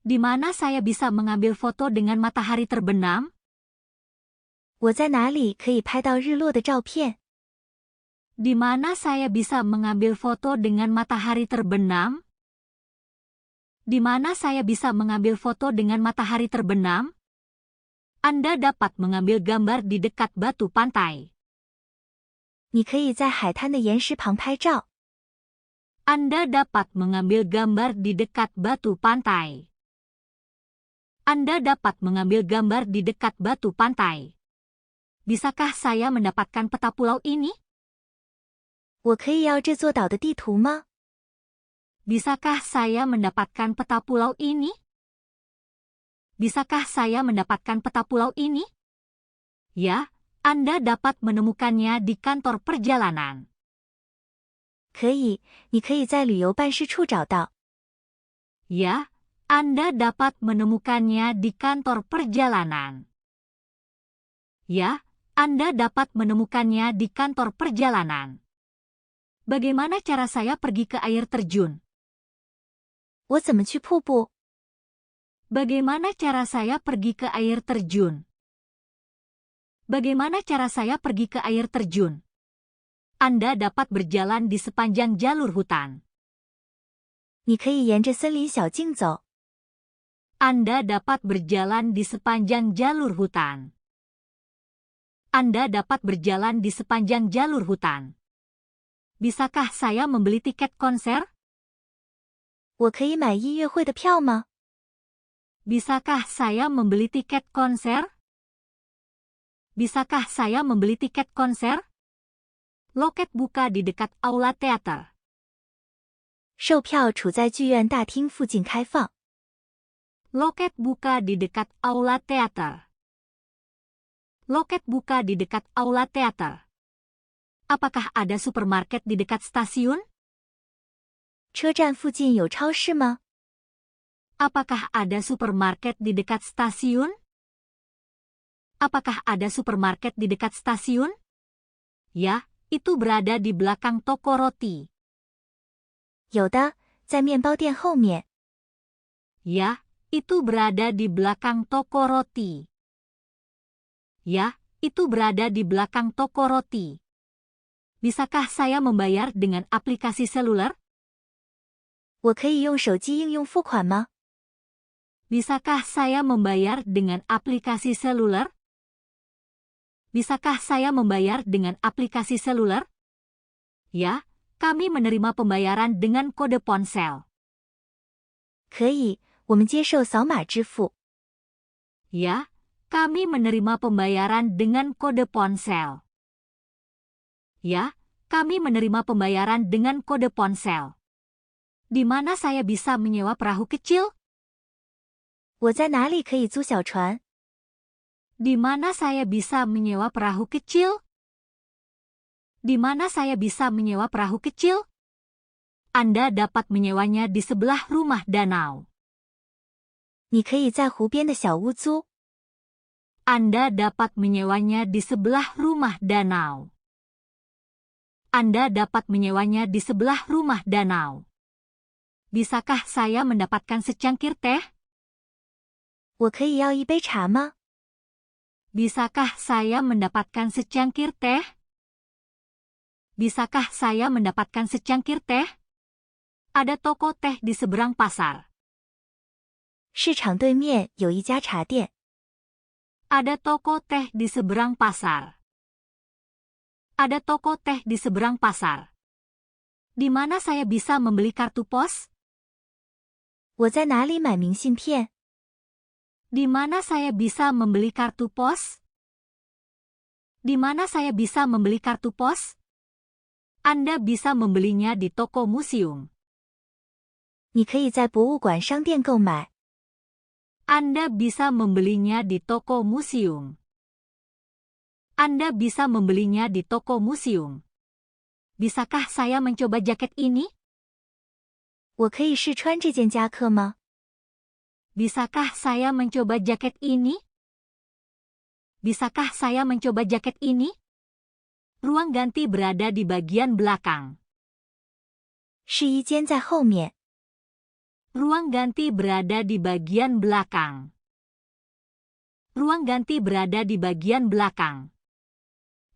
Di mana saya bisa mengambil foto dengan matahari terbenam? 我在哪里可以拍到日落的照片？ Di mana saya bisa mengambil foto dengan matahari terbenam? Di mana saya bisa mengambil foto dengan matahari terbenam? Anda dapat mengambil gambar di dekat batu pantai. 你可以在海滩的岩石旁拍照。 Anda dapat mengambil gambar di dekat batu pantai. Anda dapat mengambil gambar di dekat batu pantai. Bisakah saya mendapatkan peta pulau ini? 我可以要这座岛的地图吗？ Bisakah saya mendapatkan peta pulau ini? Bisakah saya mendapatkan peta pulau ini? Ya, Anda dapat menemukannya di kantor perjalanan. 可以，你可以在旅游办事处找到。 Ya, Anda dapat menemukannya di kantor perjalanan. Ya, Anda dapat menemukannya di kantor perjalanan. Bagaimana cara saya pergi ke air terjun? 我怎么去瀑布？ Bagaimana cara saya pergi ke air terjun? Bagaimana cara saya pergi ke air terjun? Anda dapat berjalan di sepanjang jalur hutan. 你可以沿着森林小径走。 Anda dapat berjalan di sepanjang jalur hutan. Anda dapat berjalan di sepanjang jalur hutan. Bisakah saya membeli tiket konser? 我可以买音乐会的票吗？ Bisakah saya membeli tiket konser? Bisakah saya membeli tiket konser? Loket buka di dekat aula teater. 售票处在剧院大厅附近开放。 Loket buka di dekat aula teater. Loket buka di dekat aula teater. Apakah ada supermarket di dekat stasiun? 车站附近有超市吗？ Apakah ada supermarket di dekat stasiun? Apakah ada supermarket di dekat stasiun? Ya, itu berada di belakang toko roti. 有的，在面包店后面。 Ya, itu berada di belakang toko roti. Ya, itu berada di belakang toko roti. Bisakah saya membayar dengan aplikasi seluler? 我可以用手机应用付款吗？ Bisakah saya membayar dengan aplikasi seluler? Bisakah saya membayar dengan aplikasi seluler? Ya, kami menerima pembayaran dengan kode ponsel. 可以，我们接受扫码支付。 Ya, kami menerima pembayaran dengan kode ponsel. Ya, kami menerima pembayaran dengan kode ponsel. Di mana saya bisa menyewa perahu kecil? 我在哪里可以租小船？ Di mana saya bisa menyewa perahu kecil? Di mana saya bisa menyewa perahu kecil? Anda dapat menyewanya di sebelah rumah danau. 你可以在湖边的小屋租。 Anda dapat menyewanya di sebelah rumah danau. Anda dapat menyewanya di sebelah rumah danau. Bisakah saya mendapatkan secangkir teh? 我可以要一杯茶吗？ Bisakah saya mendapatkan secangkir teh? Bisakah saya mendapatkan secangkir teh? Ada toko teh di seberang pasar. 市场对面有一家茶店。 Ada toko teh di seberang pasar. Ada toko teh di seberang pasar. Di mana saya bisa membeli kartu pos? 我在哪里买明信片？ Di mana saya bisa membeli kartu pos? Di mana saya bisa membeli kartu pos? Anda bisa membelinya di toko museum. 你可以在博物馆商店购买。 Anda bisa membelinya di toko museum. Anda bisa membelinya di toko museum. Bisakah saya mencoba jaket ini? 我可以试穿这件夹克吗？ Bisakah saya mencoba jaket ini? Bisakah saya mencoba jaket ini? Ruang ganti berada di bagian belakang. 试衣间在后面。 Ruang ganti berada di bagian belakang. Ruang ganti berada di bagian belakang.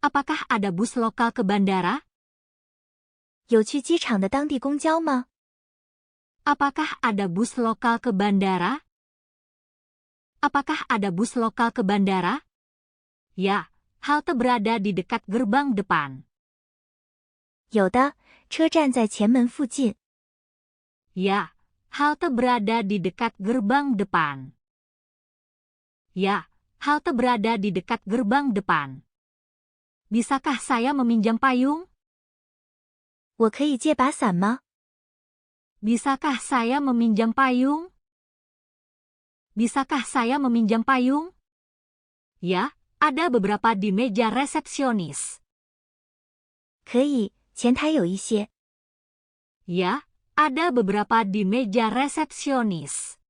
Apakah ada bus lokal ke bandara? 有去机场的当地公交吗？ Apakah ada bus lokal ke bandara? Apakah ada bus lokal ke bandara? Ya, halte berada di dekat gerbang depan. 有的，车站在前门附近。 Ya, halte berada di dekat gerbang depan. Ya, halte berada di dekat gerbang depan. Bisakah saya meminjam payung? 我可以借把伞吗？ Bisakah saya meminjam payung? Bisakah saya meminjam payung? Ya, ada beberapa di meja resepsionis. 可以，前台有一些。 Ya, ada beberapa di meja resepsionis.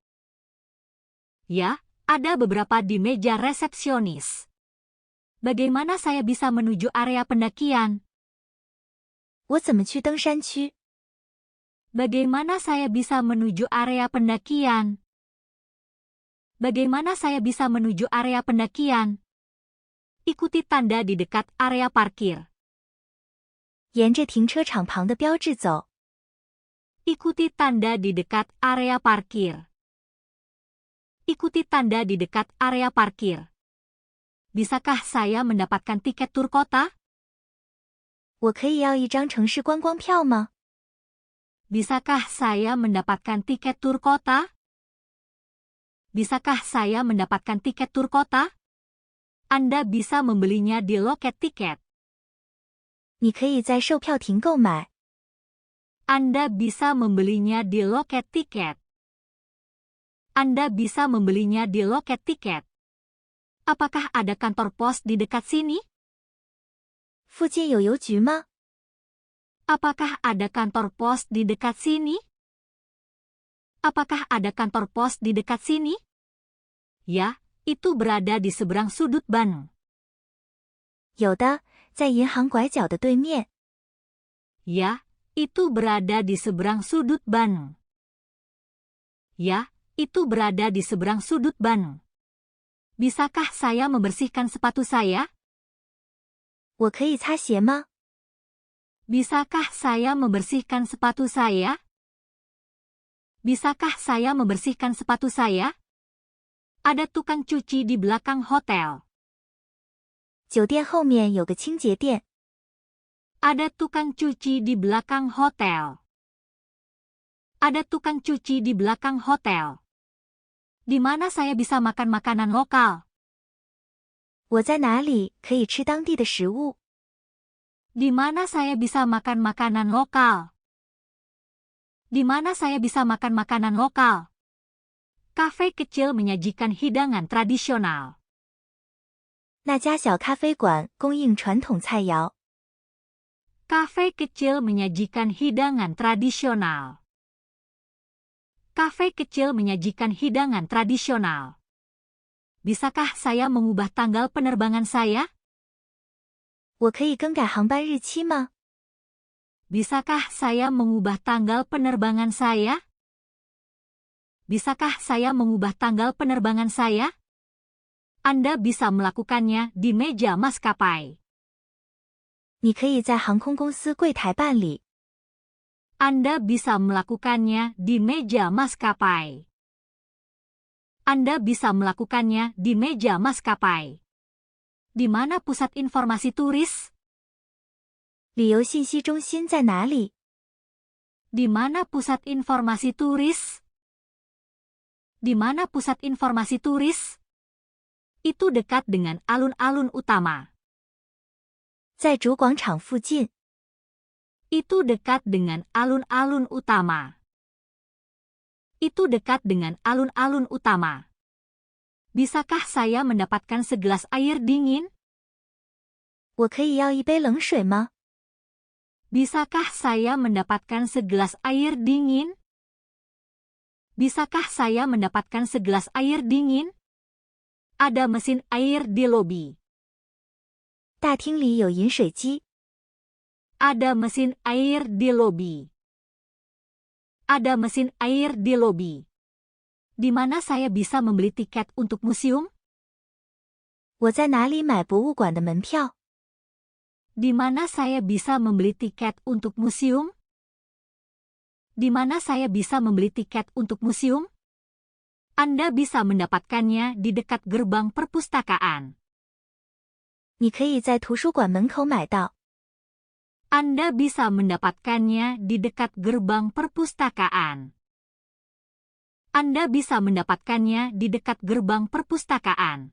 Ya, ada beberapa di meja resepsionis. Bagaimana saya bisa menuju area pendakian? 我怎么去登山区？ Bagaimana saya bisa menuju area pendakian? Bagaimana saya bisa menuju area pendakian? Ikuti tanda di dekat area parkir. 沿着停车场旁的标志走。 Ikuti tanda di dekat area parkir. Ikuti tanda di dekat area parkir. Bisakah saya mendapatkan tiket tur kota? 我可以要一张城市观光票吗？ Bisakah saya mendapatkan tiket tur kota? Bisakah saya mendapatkan tiket tur kota? Anda bisa membelinya di loket tiket. 你可以在售票亭购买。 Anda bisa membelinya di loket tiket. Anda bisa membelinya di loket tiket. Apakah ada kantor pos di dekat sini? 附近有邮局吗？ Apakah ada kantor pos di dekat sini? Apakah ada kantor pos di dekat sini? Ya, itu berada di seberang sudut bank. 有的，在银行拐角的对面。 Ya, itu berada di seberang sudut bank. Ya, itu berada di seberang sudut bank. Bisakah saya membersihkan sepatu saya? 我可以擦鞋吗？ Bisakah saya membersihkan sepatu saya? Bisakah saya membersihkan sepatu saya? Ada tukang cuci di belakang hotel. 酒店后面有个清洁店。 Ada tukang cuci di belakang hotel. Ada tukang cuci di belakang hotel. Di mana saya bisa makan makanan lokal? 我在哪里可以吃当地的食物？ Di mana saya bisa makan makanan lokal? Di mana saya bisa makan makanan lokal? Kafe kecil menyajikan hidangan tradisional. 那家小咖啡馆供应传统菜肴。 Kafe kecil menyajikan hidangan tradisional. Kafe kecil menyajikan hidangan tradisional. Bisakah saya mengubah tanggal penerbangan saya? 我可以更改航班日期吗？ Bisakah saya mengubah tanggal penerbangan saya? Bisakah saya mengubah tanggal penerbangan saya? Anda bisa melakukannya di meja maskapai. 你可以在航空公司柜台办理。 Anda bisa melakukannya di meja maskapai. Anda bisa melakukannya di meja maskapai. Di mana pusat informasi turis? 旅游信息中心在哪里？ Di mana pusat informasi turis? Di mana pusat informasi turis? Itu dekat dengan alun-alun utama. 在主广场附近。 Itu dekat dengan alun-alun utama. Itu dekat dengan alun-alun utama. Bisakah saya mendapatkan segelas air dingin? 我可以要一杯冷水吗？ Bisakah saya mendapatkan segelas air dingin? Bisakah saya mendapatkan segelas air dingin? Ada mesin air di lobi. 大厅里有饮水机。 Ada mesin air di lobi. Ada mesin air di lobi. Di mana saya bisa membeli tiket untuk museum? 我在哪里买博物馆的门票？ Di mana saya bisa membeli tiket untuk museum? Di mana saya bisa membeli tiket untuk museum? Anda bisa mendapatkannya di dekat gerbang perpustakaan. 你可以在图书馆门口买到。 Anda bisa mendapatkannya di dekat gerbang perpustakaan. Anda bisa mendapatkannya di dekat gerbang perpustakaan.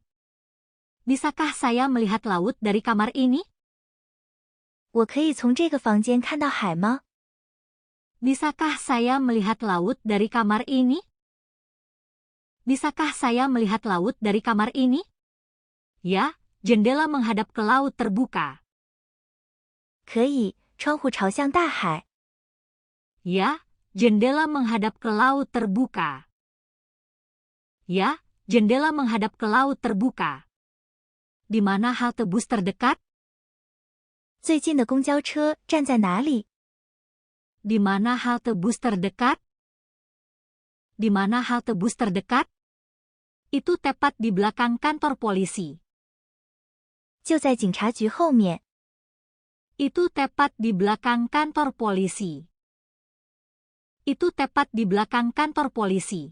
Bisakah saya melihat laut dari kamar ini? 我可以从这个房间看到海吗？ Bisakah saya melihat laut dari kamar ini? Bisakah saya melihat laut dari kamar ini? Ya, jendela menghadap ke laut terbuka. 可以，窗户朝向大海。 Ya, jendela menghadap ke laut terbuka. Ya, jendela menghadap ke laut terbuka. Di mana halte bus terdekat? 最近的公交车站在哪里？ Di mana halte bus terdekat? Di mana halte bus terdekat? Itu tepat di belakang kantor polisi. 就在警察局后面。 Itu tepat di belakang kantor polisi. Itu tepat di belakang kantor polisi.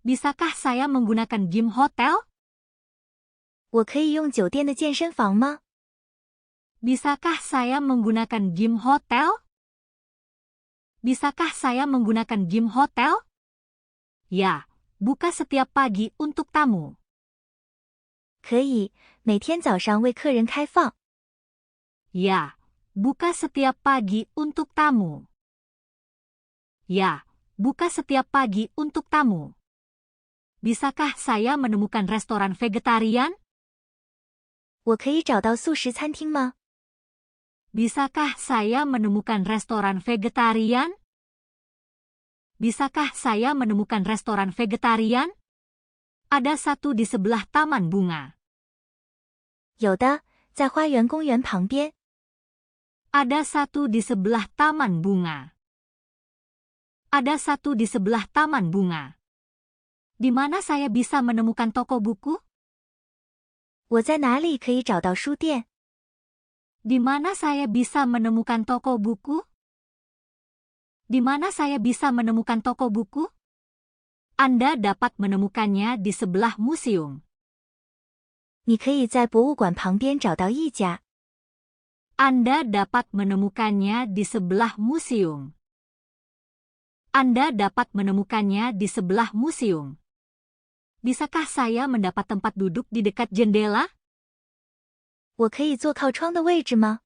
Bisakah saya menggunakan gym hotel? 我可以用酒店的健身房吗？ Bisakah saya menggunakan gym hotel? Bisakah saya menggunakan gym hotel? Ya, buka setiap pagi untuk tamu. 可以，每天早上为客人开放。 Ya, buka setiap pagi untuk tamu. Ya, buka setiap pagi untuk tamu. Bisakah saya menemukan restoran vegetarian? 我可以找到素食餐厅吗？ Bisakah saya menemukan restoran vegetarian? Bisakah saya menemukan restoran vegetarian? Ada satu di sebelah taman bunga. 有的，在花园公园旁边。 Ada satu di sebelah taman bunga. Ada satu di sebelah taman bunga. Di mana saya bisa menemukan toko buku? 我在哪里可以找到书店？ Di mana saya bisa menemukan toko buku? Di mana saya bisa menemukan toko buku? Anda dapat menemukannya di sebelah museum. 你可以在博物馆旁边找到一家。 Anda dapat menemukannya di sebelah museum. Anda dapat menemukannya di sebelah museum. Bisakah saya mendapat tempat duduk di dekat jendela? 我可以坐靠窗的位置吗？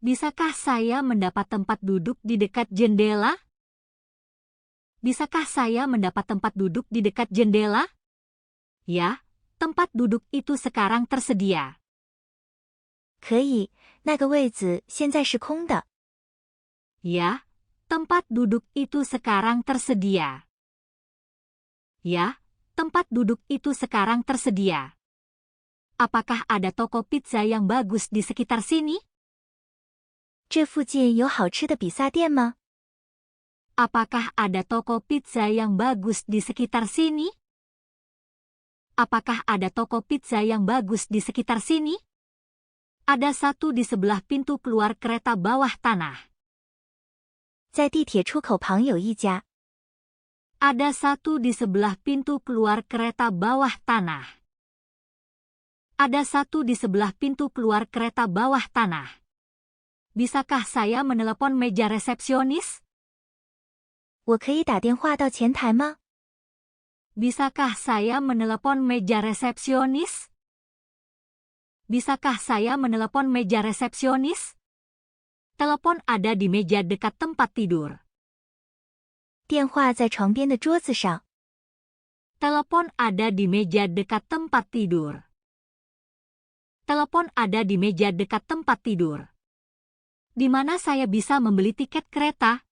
Bisakah saya mendapat tempat duduk di dekat jendela? Bisakah saya mendapat tempat duduk di dekat jendela? Ya, tempat duduk itu sekarang tersedia. 可以，那个位子现在是空的。 Ya, tempat duduk itu sekarang tersedia. Ya, tempat duduk itu sekarang tersedia. Apakah ada toko pizza yang bagus di sekitar sini? 这附近有好吃的比萨店吗？ Apakah ada toko pizza yang bagus di sekitar sini? Apakah ada toko pizza yang bagus di sekitar sini? Ada satu di sebelah pintu keluar kereta bawah tanah. 在地铁出口旁有一家。 Ada satu di sebelah pintu keluar kereta bawah tanah. Ada satu di sebelah pintu keluar kereta bawah tanah. Bisakah saya menelepon meja resepsionis? 我可以打电话到前台吗？ Bisakah saya menelepon meja resepsionis? Bisakah saya menelepon meja resepsionis? Telepon ada di meja dekat tempat tidur. 电话在床边的桌子上。 Telepon ada di meja dekat tempat tidur. Telepon ada di meja dekat tempat tidur. Di mana saya bisa membeli tiket kereta?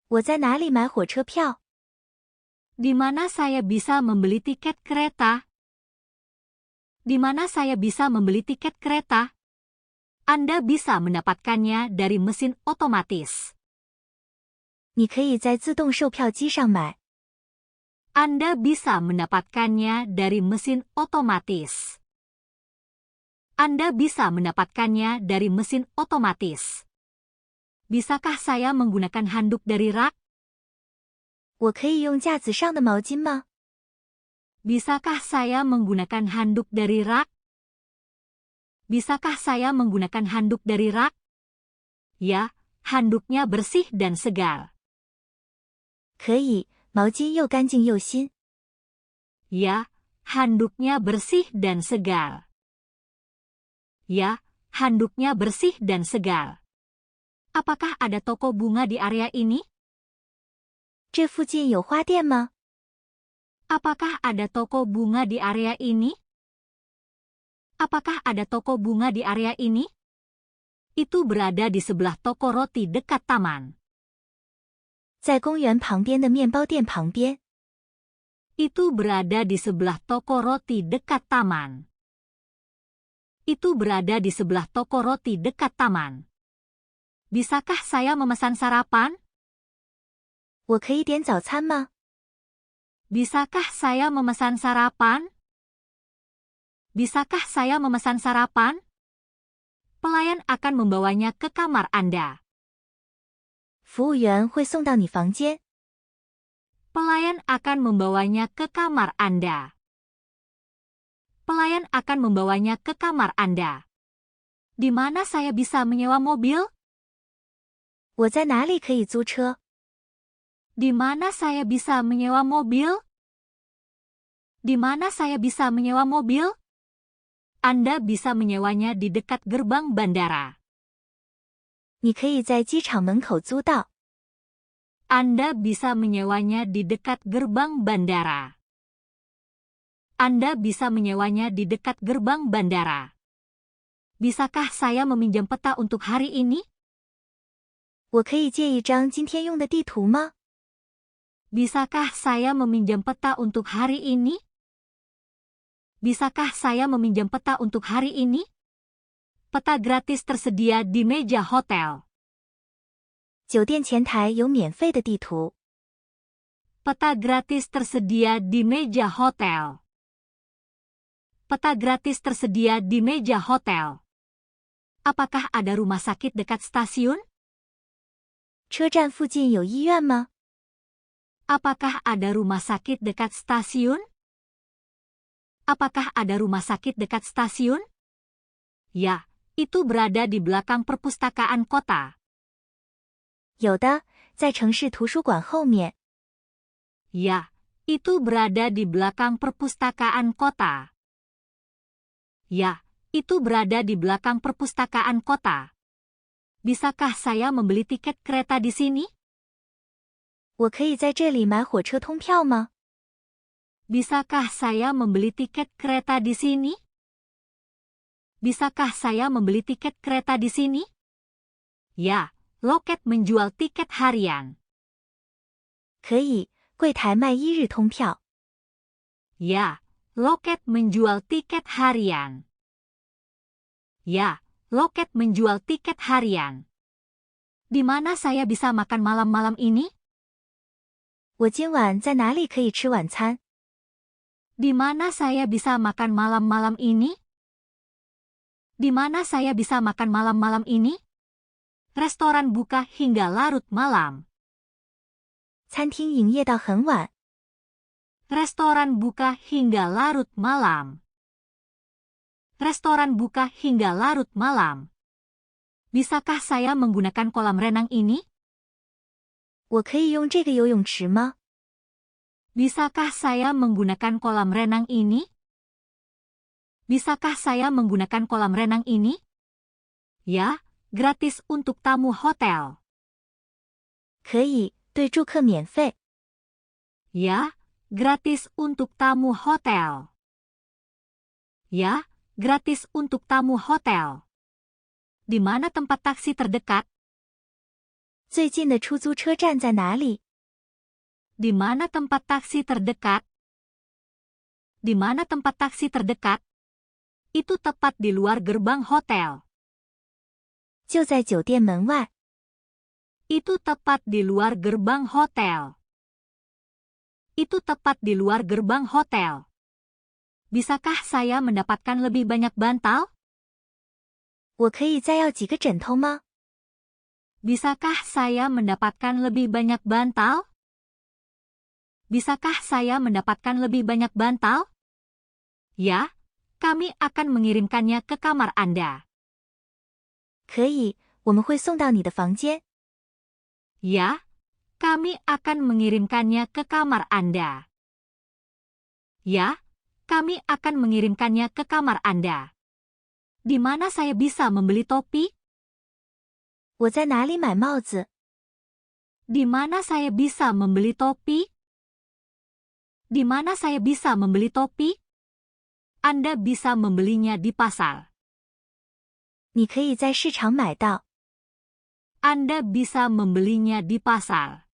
我在哪里买火车票？ Di mana saya bisa membeli tiket kereta? Di mana saya bisa membeli tiket kereta? Anda bisa mendapatkannya dari mesin otomatis. 你可以在自动售票机上买。 Anda bisa mendapatkannya dari mesin otomatis. Anda bisa mendapatkannya dari mesin otomatis. Bisakah saya menggunakan handuk dari rak? 我可以用架子上的毛巾吗？ Bisakah saya menggunakan handuk dari rak? Bisakah saya menggunakan handuk dari rak? Ya, handuknya bersih dan segar. 可以，毛巾又干净又新。 Ya, handuknya bersih dan segar. Ya, handuknya bersih dan segar. Apakah ada toko bunga di area ini? 这附近有花店吗？ Apakah ada toko bunga di area ini? Apakah ada toko bunga di area ini? Itu berada di sebelah toko roti dekat taman. 在公园旁边的面包店旁边。 Itu berada di sebelah toko roti dekat taman. Itu berada di sebelah toko roti dekat taman. Bisakah saya memesan sarapan? 我可以点早餐吗？ Bisakah saya memesan sarapan? Bisakah saya memesan sarapan? Pelayan akan membawanya ke kamar Anda. 服务员会送到你房间。 Pelayan akan membawanya ke kamar Anda. Pelayan akan membawanya ke kamar Anda. Di mana saya bisa menyewa mobil? 我在哪里可以租车？ Di mana saya bisa menyewa mobil? Di mana saya bisa menyewa mobil? Anda bisa menyewanya di dekat gerbang bandara. 你可以在机场门口租到。 Anda bisa menyewanya di dekat gerbang bandara. Anda bisa menyewanya di dekat gerbang bandara. Bisakah saya meminjam peta untuk hari ini? 我可以借一张今天用的地图吗？ Bisakah saya meminjam peta untuk hari ini? Bisakah saya meminjam peta untuk hari ini? Peta gratis tersedia di meja hotel. 酒店前台有免费的地图。 Peta gratis tersedia di meja hotel. peta gratis tersedia di meja hotel. Apakah ada rumah sakit dekat stasiun? 车站附近有医院吗？ Apakah ada rumah sakit dekat stasiun? Apakah ada rumah sakit dekat stasiun? Ya, itu berada di belakang perpustakaan kota. 有的，在城市图书馆后面。 Ya, itu berada di belakang perpustakaan kota. Ya, itu berada di belakang perpustakaan kota. Bisakah saya membeli tiket kereta di sini? 我可以在这里买火车通票吗？ Bisakah saya membeli tiket kereta di sini? Bisakah saya membeli tiket kereta di sini? Ya, loket menjual tiket harian. 可以，柜台卖1日通票。 Ya, loket menjual tiket harian. Ya, loket menjual tiket harian. Di mana saya bisa makan malam-malam ini? 我今晚在哪里可以吃晚餐？ Di mana saya bisa makan malam-malam ini? Di mana saya bisa makan malam-malam ini? Restoran buka hingga larut malam. 餐厅营业到很晚。 Restoran buka hingga larut malam. Restoran buka hingga larut malam. Bisakah saya menggunakan kolam renang ini? 我可以用这个游泳池吗？ Bisakah saya menggunakan kolam renang ini? Bisakah saya menggunakan kolam renang ini? Ya, gratis untuk tamu hotel. 可以，对住客免费。 Ya, gratis untuk tamu hotel. Ya, gratis untuk tamu hotel. Di mana tempat taksi terdekat? 最近的出租车站在哪里？ Di mana tempat taksi terdekat? Di mana tempat taksi terdekat? Itu tepat di luar gerbang hotel. 就在酒店门外。 Itu tepat di luar gerbang hotel. Itu tepat di luar gerbang hotel. Bisakah saya mendapatkan lebih banyak bantal? 我可以再要几个枕头吗？ Bisakah saya mendapatkan lebih banyak bantal? Bisakah saya mendapatkan lebih banyak bantal? Ya, kami akan mengirimkannya ke kamar Anda. 可以，我们会送到你的房间。 Ya, kami akan mengirimkannya ke kamar Anda. Ya, kami akan mengirimkannya ke kamar Anda. Di mana saya bisa membeli topi? 我在哪里买帽子？ Di mana saya bisa membeli topi? Di mana saya bisa membeli topi? Anda bisa membelinya di pasar. 你可以在市场买到。 Anda bisa membelinya di pasar.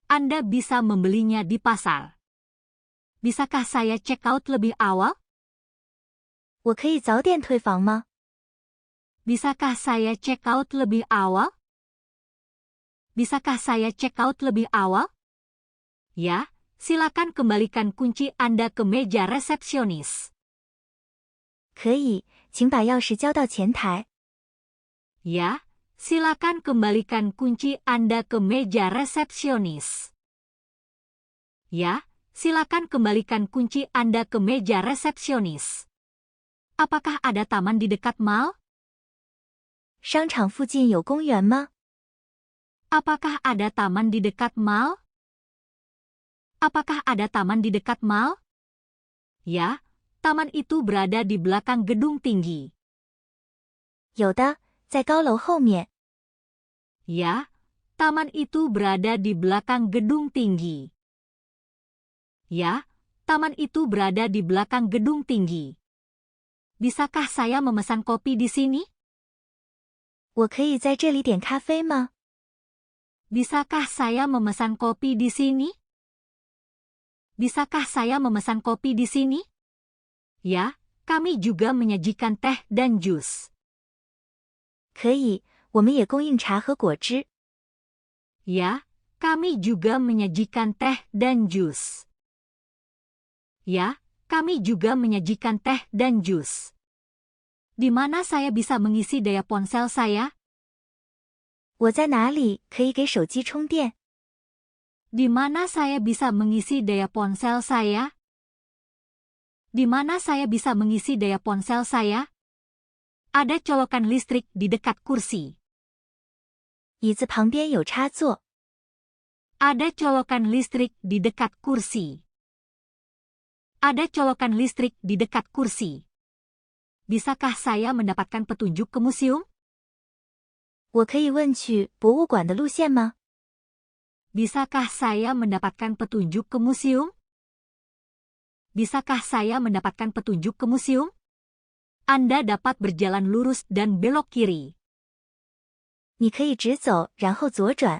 Anda bisa membelinya di pasar. Bisakah saya check out lebih awal? 我可以早点退房吗？ Bisakah saya check out lebih awal? Bisakah saya check out lebih awal? Ya, silakan kembalikan kunci Anda ke meja resepsionis. 可以，请把钥匙交到前台。 Ya, silakan kembalikan kunci Anda ke meja resepsionis. Ya, silakan kembalikan kunci Anda ke meja resepsionis. Apakah ada taman di dekat mall? 商场附近有公园吗？ Apakah ada taman di dekat mall? Apakah ada taman di dekat mall? Ya, taman itu berada di belakang gedung tinggi. 有的，在高楼后面。 Ya, taman itu berada di belakang gedung tinggi. Ya, taman itu berada di belakang gedung tinggi. Bisakah saya memesan kopi di sini? 我可以在这里点咖啡吗？ Bisakah saya memesan kopi di sini? Bisakah saya memesan kopi di sini? Ya, kami juga menyajikan teh dan jus. 可以，我们也供应茶和果汁。 Ya, kami juga menyajikan teh dan jus. Ya, kami juga menyajikan teh dan jus. Di mana saya bisa mengisi daya ponsel saya? 我在哪里可以给手机充电？ Di mana saya bisa mengisi daya ponsel saya? Di mana saya bisa mengisi daya ponsel saya? Ada colokan listrik di dekat kursi. 椅子旁边有插座。 Ada colokan listrik di dekat kursi. Ada colokan listrik di dekat kursi. Bisakah saya mendapatkan petunjuk ke museum? 我可以问去博物馆的路线吗？ Bisakah saya mendapatkan petunjuk ke museum? Bisakah saya mendapatkan petunjuk ke museum? Anda dapat berjalan lurus dan belok kiri. 你可以直走，然后左转。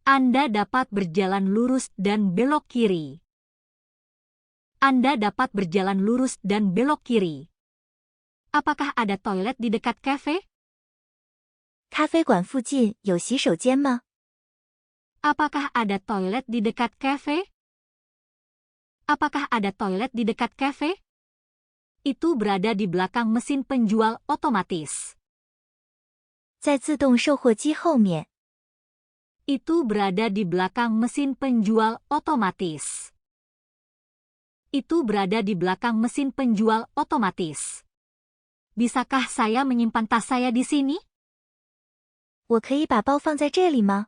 Anda dapat berjalan lurus dan belok kiri. Anda dapat berjalan lurus dan belok kiri. Apakah ada toilet di dekat kafe? 咖啡馆附近有洗手间吗？ Apakah ada toilet di dekat kafe? Apakah ada toilet di dekat kafe? Itu berada di belakang mesin penjual otomatis. 在自动售货机后面。 Itu berada di belakang mesin penjual otomatis. Itu berada di belakang mesin penjual otomatis. Bisakah saya menyimpan tas saya di sini? 我可以把包放在这里吗？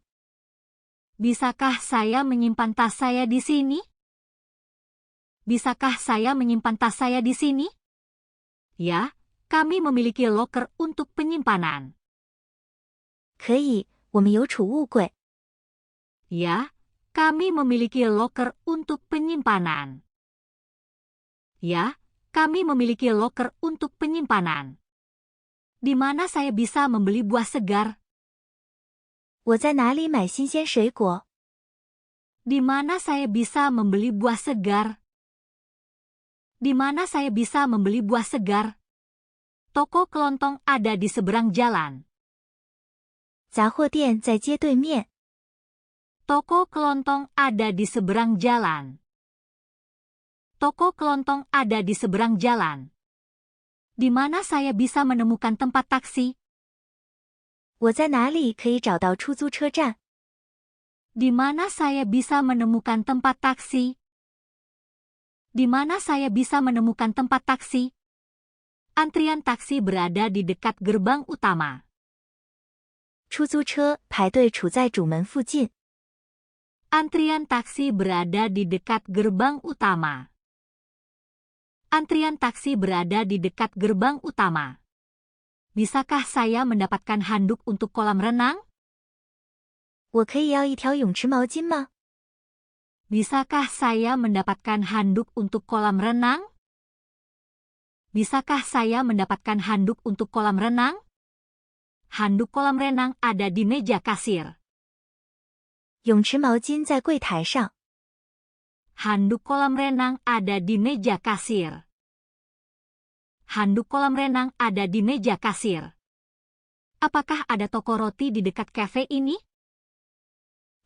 Bisakah saya menyimpan tas saya di sini? Bisakah saya menyimpan tas saya di sini? Ya, kami memiliki loker untuk penyimpanan. 可以，我们有储物柜。 Ya, kami memiliki loker untuk penyimpanan. Ya, kami memiliki loker untuk penyimpanan. Di mana saya bisa membeli buah segar? 我在哪里买新鲜水果？ Di mana saya bisa membeli buah segar? Di mana saya bisa membeli buah segar? Toko kelontong ada di seberang jalan. 杂货店在街对面。 Toko kelontong ada di seberang jalan. Toko kelontong ada di seberang jalan. Di mana saya bisa menemukan tempat taksi? 我在哪里可以找到出租车站？ Di mana saya bisa menemukan tempat taksi? Di mana saya bisa menemukan tempat taksi? Antrian taksi berada di dekat gerbang utama. 出租车排队处在主门附近。 Antrian taksi berada di dekat gerbang utama. Antrian taksi berada di dekat gerbang utama. Bisakah saya mendapatkan handuk untuk kolam renang? 我可以要一条泳池毛巾吗？ Bisakah saya mendapatkan handuk untuk kolam renang? Bisakah saya mendapatkan handuk untuk kolam renang? Handuk kolam renang ada di meja kasir. 泳池毛巾在柜台上。 Handuk kolam renang ada di meja kasir. Handuk kolam renang ada di meja kasir. Apakah ada toko roti di dekat kafe ini?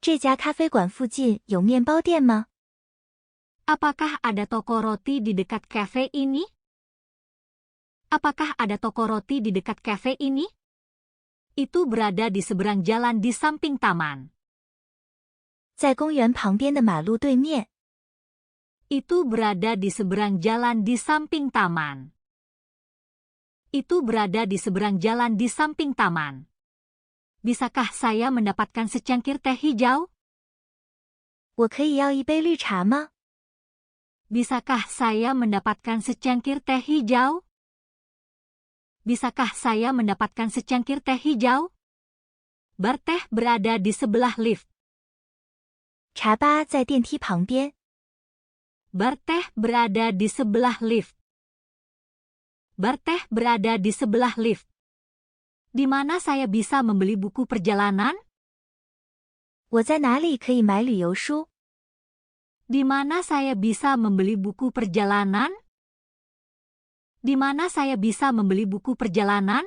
这家咖啡馆附近有面包店吗？ Apakah ada toko roti di dekat kafe ini? Apakah ada toko roti di dekat kafe ini? Itu berada di seberang jalan di samping taman. 在公园旁边的马路对面。 Itu berada di seberang jalan di samping taman. Itu berada di seberang jalan di samping taman. Bisakah saya mendapatkan secangkir teh hijau? 我可以要一杯绿茶吗？ Bisakah saya mendapatkan secangkir teh hijau? Bisakah saya mendapatkan secangkir teh hijau? Bar teh berada di sebelah lift. 茶吧在电梯旁边。 Bar teh berada di sebelah lift. Bar teh berada di sebelah lift. Di mana saya bisa membeli buku perjalanan? 我在哪里可以买旅游书？ Di mana saya bisa membeli buku perjalanan? Di mana saya bisa membeli buku perjalanan?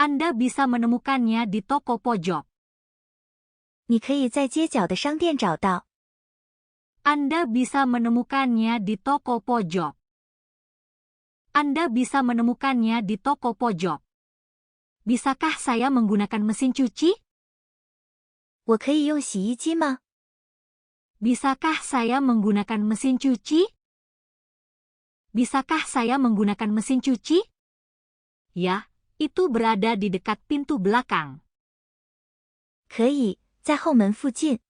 Anda bisa menemukannya di toko pojok. 你可以在街角的商店找到。Anda bisa menemukannya di toko pojok. Anda bisa menemukannya di toko pojok. Bisakah saya menggunakan mesin cuci? 我可以用洗衣机吗？ Bisakah saya menggunakan mesin cuci? Bisakah saya menggunakan mesin cuci? Ya, itu berada di dekat pintu belakang. 可以，在后门附近。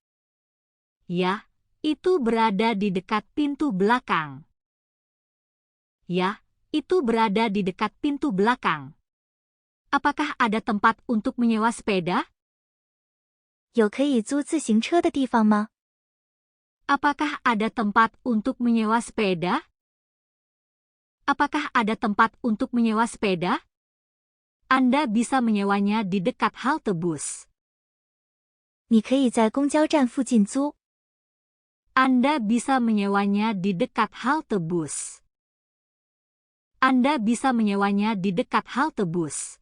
Ya, itu berada di dekat pintu belakang. Ya, itu berada di dekat pintu belakang. Apakah ada tempat untuk menyewa sepeda? 有可以租自行车的地方吗？ Apakah ada tempat untuk menyewa sepeda? Apakah ada tempat untuk menyewa sepeda? Anda bisa menyewanya di dekat halte bus. 你可以在公交站附近租。 Anda bisa menyewanya di dekat halte bus. Anda bisa menyewanya di dekat halte bus.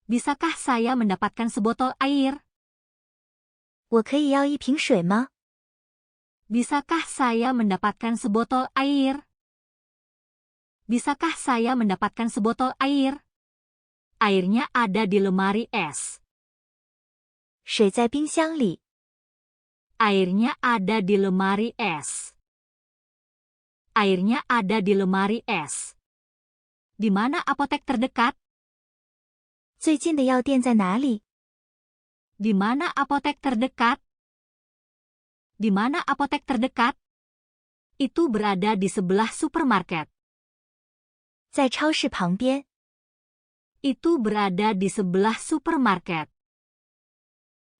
Bisakah saya mendapatkan sebotol air? 我可以要一瓶水吗？ Bisakah saya mendapatkan sebotol air? Bisakah saya mendapatkan sebotol air? Airnya ada di lemari es. 水在冰箱里。 Airnya ada di lemari es. Airnya ada di lemari es. Di mana apotek terdekat? 最近的药店在哪里？ Di mana apotek terdekat? Di mana apotek terdekat? Itu berada di sebelah supermarket. 在超市旁边。 Itu berada di sebelah supermarket.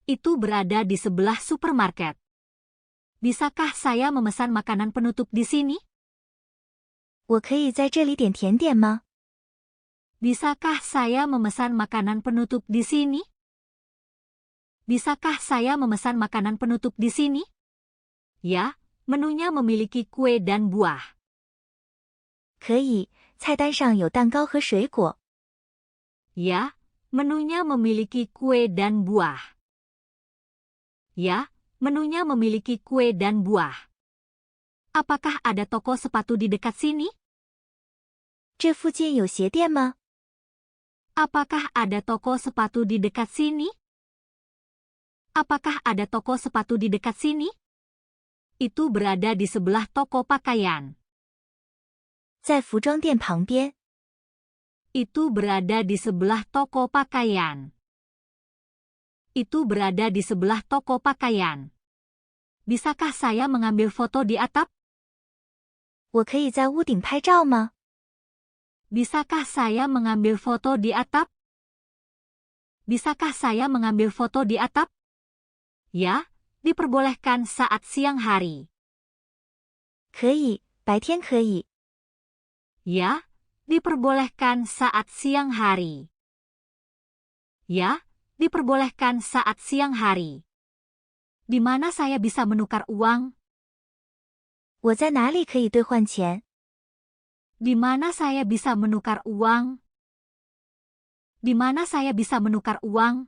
Itu berada di sebelah supermarket. Bisakah saya memesan makanan penutup di sini? 我可以在这里点甜点吗？ Bisakah saya memesan makanan penutup di sini? Bisakah saya memesan makanan penutup di sini? Ya, menunya memiliki kue dan buah. 可以，菜单上有蛋糕和水果。 Ya, menunya memiliki kue dan buah. Ya, menunya memiliki kue dan buah. Apakah ada toko sepatu di dekat sini? 这附近有鞋店吗？ Apakah ada toko sepatu di dekat sini? Apakah ada toko sepatu di dekat sini? Itu berada di sebelah toko pakaian. 在服装店旁边。 Itu berada di sebelah toko pakaian. Itu berada di sebelah toko pakaian. Bisakah saya mengambil foto di atap? 我可以在屋顶拍照吗？ Bisakah saya mengambil foto di atap? Bisakah saya mengambil foto di atap? Ya, diperbolehkan saat siang hari. 可以，白天可以。 Ya, diperbolehkan saat siang hari. Ya, diperbolehkan saat siang hari. Di mana saya bisa menukar uang? 我在哪里可以兑换钱？ Di mana saya bisa menukar uang? Di mana saya bisa menukar uang?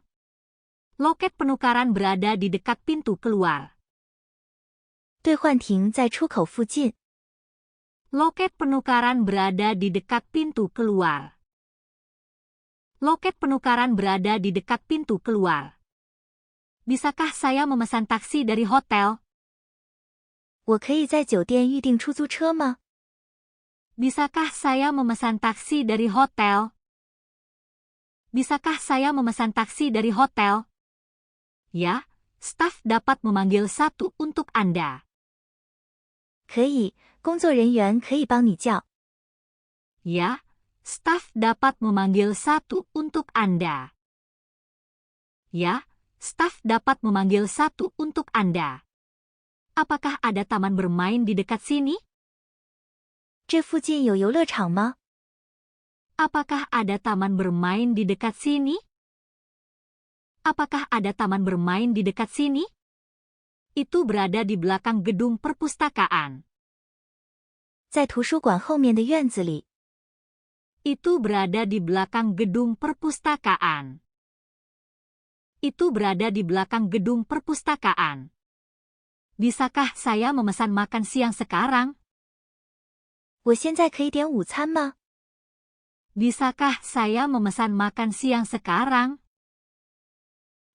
Loket penukaran berada di dekat pintu keluar. 兑换亭在出口附近。 Loket penukaran berada di dekat pintu keluar. Loket penukaran berada di dekat pintu keluar. Bisakah saya memesan taksi dari hotel? 我可以在酒店预订出租车吗？ Bisakah saya memesan taksi dari hotel? Bisakah saya memesan taksi dari hotel? Ya, staf dapat memanggil satu untuk Anda. 可以，工作人员可以帮你叫。 Ya, staf dapat memanggil satu untuk Anda. Ya, staf dapat memanggil satu untuk Anda. Apakah ada taman bermain di dekat sini? 这附近有游乐场吗？ Apakah ada taman bermain di dekat sini? Apakah ada taman bermain di dekat sini? Itu berada di belakang gedung perpustakaan. 在图书馆后面的院子里。 Itu berada di belakang gedung perpustakaan. Itu berada di belakang gedung perpustakaan. Bisakah saya memesan makan siang sekarang? 我现在可以点午餐吗？ Bisakah saya memesan makan siang sekarang?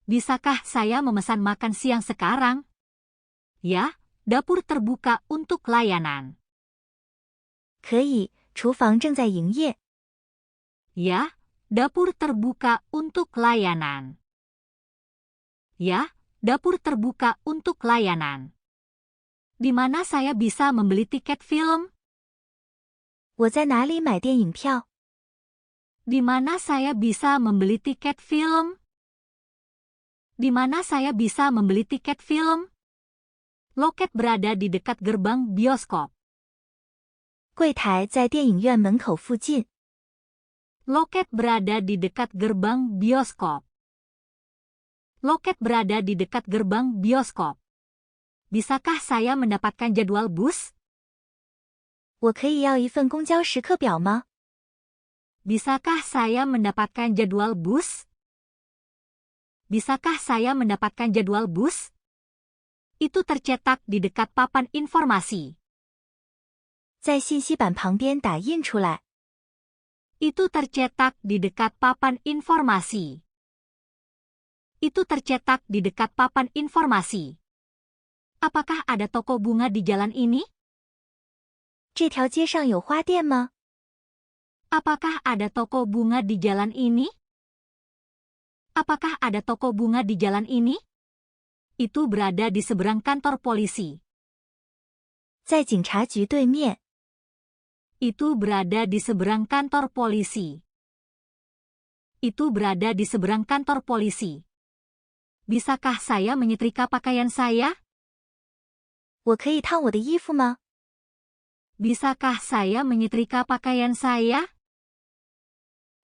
Bisakah saya memesan makan siang sekarang? Ya, dapur terbuka untuk layanan. 可以，厨房正在营业。 Ya, dapur terbuka untuk layanan. Ya, dapur terbuka untuk layanan. Di mana saya bisa membeli tiket film? 我在哪里买电影票？ Di mana saya bisa membeli tiket film? Di mana saya bisa membeli tiket film? Loket berada di dekat gerbang bioskop. 柜台在电影院门口附近。 Loket berada di dekat gerbang bioskop. Loket berada di dekat gerbang bioskop. Bisakah saya mendapatkan jadwal bus? 我可以要一份公交时刻表吗？ Bisakah saya mendapatkan jadwal bus? Bisakah saya mendapatkan jadwal bus? Itu tercetak di dekat papan informasi. 在信息板旁边打印出来。 Itu tercetak di dekat papan informasi. Itu tercetak di dekat papan informasi. Apakah ada toko bunga di jalan ini? 这条街上有花店吗？ Apakah ada toko bunga di jalan ini? Apakah ada toko bunga di jalan ini? Itu berada di seberang kantor polisi. 在警察局对面。 Itu berada di seberang kantor polisi. Itu berada di seberang kantor polisi. Bisakah saya menyetrika pakaian saya? 我可以烫我的衣服吗？ Bisakah saya menyetrika pakaian saya?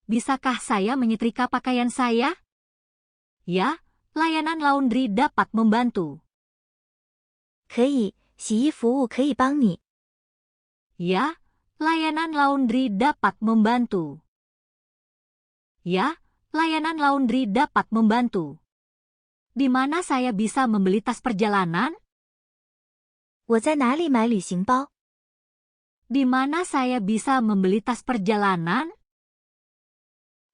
Bisakah saya menyetrika pakaian saya? Ya, layanan laundry dapat membantu. 可以，洗衣服务可以帮你。 Ya, layanan laundry dapat membantu. Ya, layanan laundry dapat membantu. Di mana saya bisa membeli tas perjalanan? 我在哪里买旅行包？ Di mana saya bisa membeli tas perjalanan?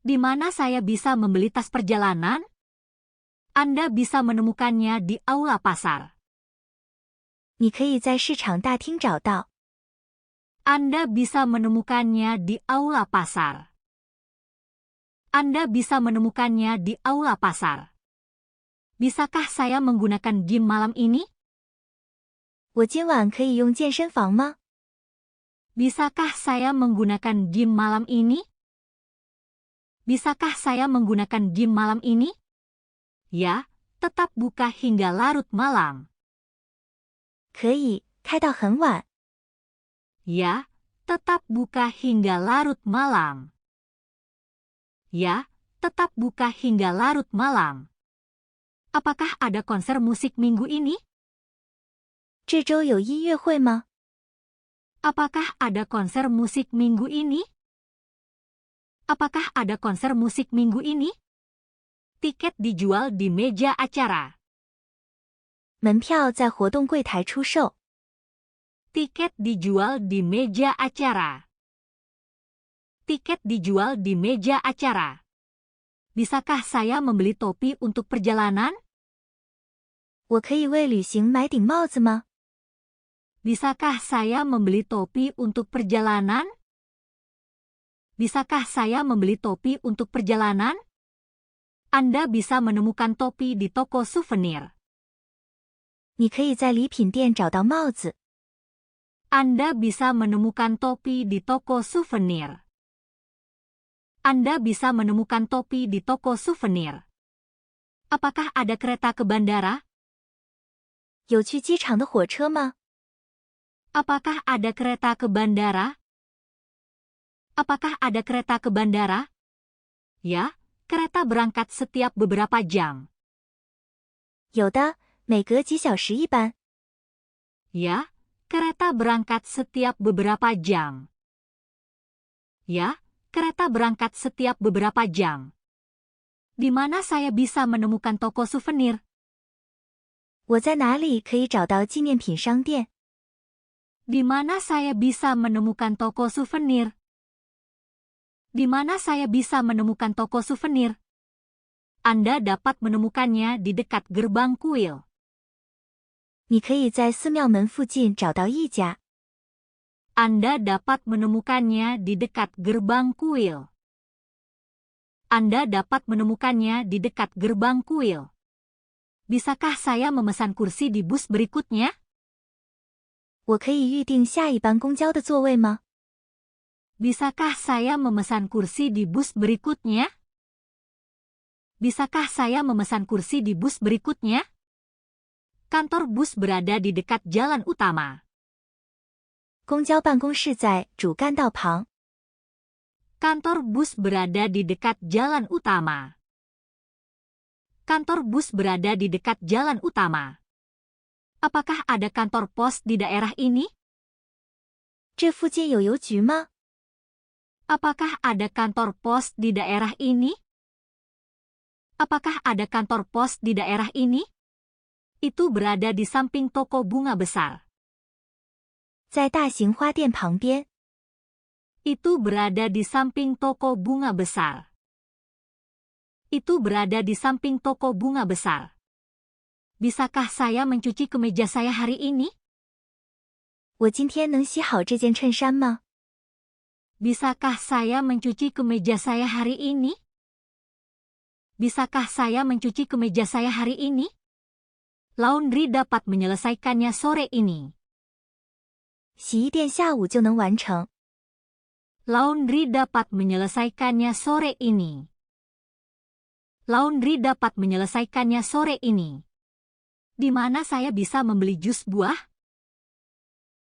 Di mana saya bisa membeli tas perjalanan? Anda bisa menemukannya di aula pasar. 你可以在市场大厅找到。 Anda bisa menemukannya di aula pasar. Anda bisa menemukannya di aula pasar. Bisakah saya menggunakan gym malam ini? 我今晚可以用健身房吗？ Bisakah saya menggunakan gym malam ini? Bisakah saya menggunakan gym malam ini? Ya, tetap buka hingga larut malam. 可以，开到很晚。 Ya, tetap buka hingga larut malam. Ya, tetap buka hingga larut malam. Apakah ada konser musik minggu ini? 这周有音乐会吗？ Apakah ada konser musik minggu ini? Apakah ada konser musik minggu ini? Tiket dijual di meja acara. 门票在活动柜台出售。 Tiket dijual di meja acara. Tiket dijual di meja acara. Bisakah saya membeli topi untuk perjalanan? 我可以为旅行买顶帽子吗？ Bisakah saya membeli topi untuk perjalanan? Bisakah saya membeli topi untuk perjalanan? Anda bisa menemukan topi di toko souvenir. 你可以在礼品店找到帽子。 Anda bisa menemukan topi di toko souvenir. Anda bisa menemukan topi di toko souvenir. Apakah ada kereta ke bandara? 有去机场的火车吗？ Apakah ada kereta ke bandara? Apakah ada kereta ke bandara? Ya, kereta berangkat setiap beberapa jam. 有的，每隔几小时一班。 Ya, kereta berangkat setiap beberapa jam. Ya, kereta berangkat setiap beberapa jam. Di mana saya bisa menemukan toko souvenir? 我在哪里可以找到纪念品商店？ Di mana saya bisa menemukan toko souvenir? Di mana saya bisa menemukan toko souvenir? Anda dapat menemukannya di dekat gerbang kuil. 你可以在寺庙门附近找到一家。 Anda dapat menemukannya di dekat gerbang kuil. Anda dapat menemukannya di dekat gerbang kuil. Bisakah saya memesan kursi di bus berikutnya? 我可以预定下一班公交的座位吗？ Bisakah saya memesan kursi di bus berikutnya? Bisakah saya memesan kursi di bus berikutnya? Kantor bus berada di dekat jalan utama. 公交办公室在主干道旁。 Kantor bus berada di dekat jalan utama. Kantor bus berada di dekat jalan utama. Apakah ada kantor pos di daerah ini? 这附近有邮局吗？ Apakah ada kantor pos di daerah ini? Apakah ada kantor pos di daerah ini? Itu berada di samping toko bunga besar. 在大型花店旁边。 Itu berada di samping toko bunga besar. Itu berada di samping toko bunga besar. Bisakah saya mencuci kemeja saya hari ini? 我今天能洗好这件衬衫吗？ Bisakah saya mencuci kemeja saya hari ini? Bisakah saya mencuci kemeja saya hari ini? Laundry dapat menyelesaikannya sore ini. 洗衣店下午就能完成。 Laundry dapat menyelesaikannya sore ini. Laundry dapat menyelesaikannya sore ini. Di mana saya bisa membeli jus buah?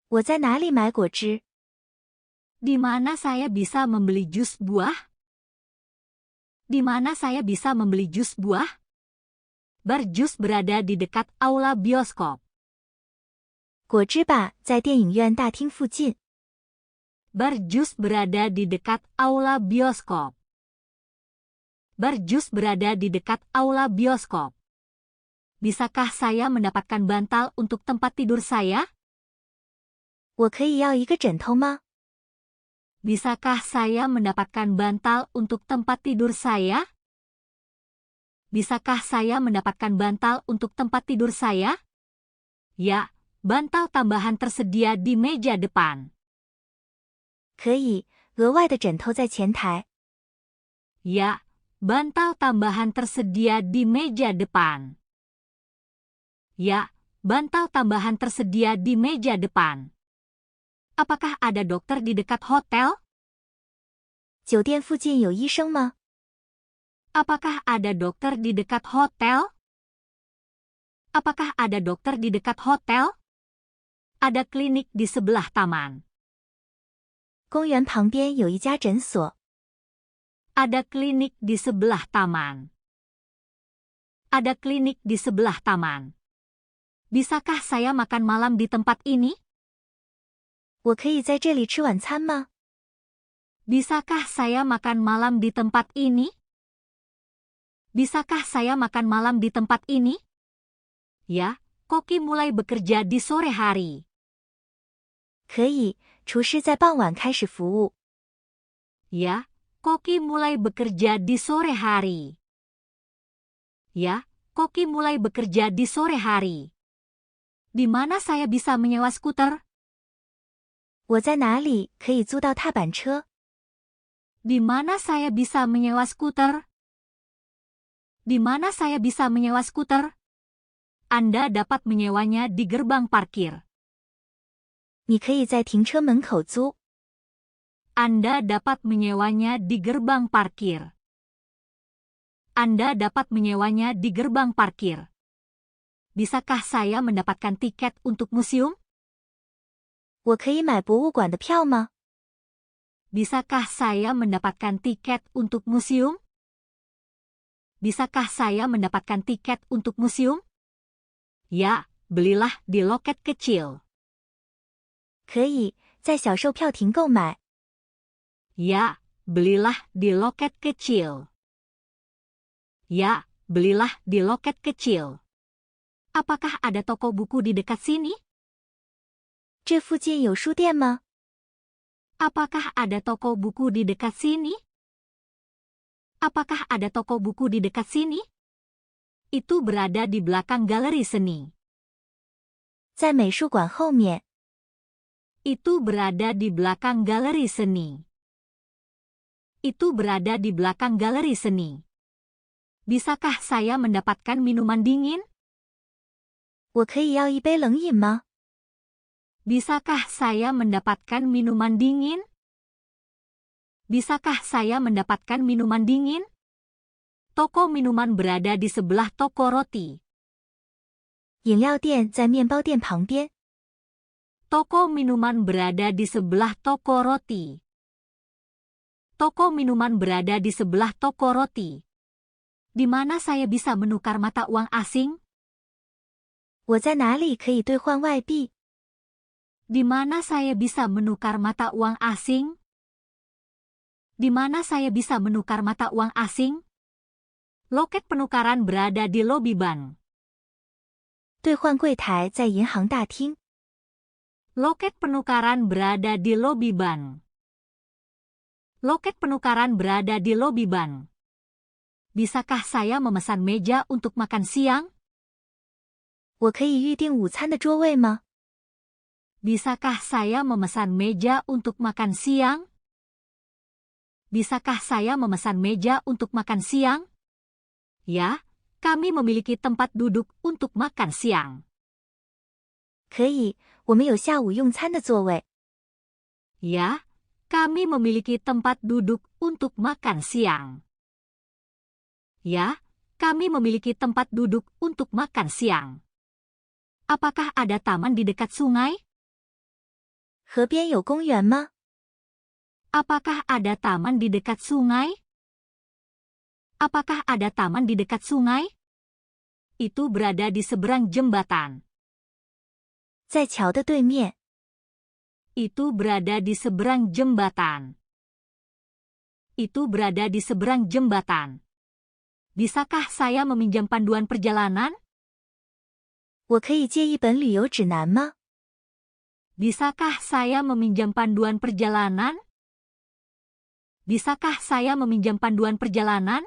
我在哪里买果汁？ Di mana saya bisa membeli jus buah? Di mana saya bisa membeli jus buah? Bar jus berada di dekat aula bioskop. 果汁吧在电影院大厅附近。 Bar jus berada di dekat aula bioskop. Bar jus berada di dekat aula bioskop. Bisakah saya mendapatkan bantal untuk tempat tidur saya? 我可以要一个枕头吗？ Bisakah saya mendapatkan bantal untuk tempat tidur saya? Bisakah saya mendapatkan bantal untuk tempat tidur saya? Ya, bantal tambahan tersedia di meja depan. 可以，额外的枕头在前台。 Ya, bantal tambahan tersedia di meja depan. Ya, bantal tambahan tersedia di meja depan. Apakah ada dokter di dekat hotel? 酒店附近有医生吗？ Apakah ada dokter di dekat hotel? Apakah ada dokter di dekat hotel? Ada klinik di sebelah taman. 公园旁边有一家诊所。 Ada klinik di sebelah taman. Ada klinik di sebelah taman. Bisakah saya makan malam di tempat ini? 我可以在这里吃晚餐吗？ Bisakah saya makan malam di tempat ini? Bisakah saya makan malam di tempat ini? Ya, koki mulai bekerja di sore hari. 可以，厨师在傍晚开始服务。 Ya, koki mulai bekerja di sore hari. Ya, koki mulai bekerja di sore hari. Di mana saya bisa menyewa skuter? 我在哪里可以租到踏板车？ Di mana saya bisa menyewa skuter? Di mana saya bisa menyewa skuter? Anda dapat menyewanya di gerbang parkir. 你可以在停车门口租。 Anda dapat menyewanya di gerbang parkir. Anda dapat menyewanya di gerbang parkir. Bisakah saya mendapatkan tiket untuk museum? 我可以买博物馆的票吗？ Bisakah saya mendapatkan tiket untuk museum? Bisakah saya mendapatkan tiket untuk museum? Ya, belilah di loket kecil. 可以，在小售票亭购买。 Ya, belilah di loket kecil. Ya, belilah di loket kecil. Apakah ada toko buku di dekat sini? 这附近有书店吗？ Apakah ada toko buku di dekat sini? Apakah ada toko buku di dekat sini? Itu berada di belakang galeri seni. 在美术馆后面。 Itu berada di belakang galeri seni. Itu berada di belakang galeri seni. Bisakah saya mendapatkan minuman dingin? 我可以要一杯冷饮吗？ Bisakah saya mendapatkan minuman dingin? Bisakah saya mendapatkan minuman dingin? Toko minuman berada di sebelah toko roti. 饮料店在面包店旁边。 Toko minuman berada di sebelah toko roti. Toko minuman berada di sebelah toko roti. Di mana saya bisa menukar mata uang asing? 我在哪里可以兑换外币？ Di mana saya bisa menukar mata uang asing? Di mana saya bisa menukar mata uang asing? Loket penukaran berada di lobi bank. 兑换柜台在银行大厅。 Loket penukaran berada di lobi bank. Loket penukaran berada di lobi bank. Bisakah saya memesan meja untuk makan siang? 我可以预订午餐的桌位吗？ Bisakah saya memesan meja untuk makan siang? Bisakah saya memesan meja untuk makan siang? Ya, kami memiliki tempat duduk untuk makan siang. 可以，我们有下午用餐的座位。 Ya, kami memiliki tempat duduk untuk makan siang. Ya, kami memiliki tempat duduk untuk makan siang. Apakah ada taman di dekat sungai? 河边有公园吗？ Apakah ada taman di dekat sungai? Apakah ada taman di dekat sungai? Itu berada di seberang jembatan. 在桥的对面。 Itu berada di seberang jembatan. Itu berada di seberang jembatan. Bisakah saya meminjam panduan perjalanan? 我可以借一本旅游指南吗？ Bisakah saya meminjam panduan perjalanan? Bisakah saya meminjam panduan perjalanan?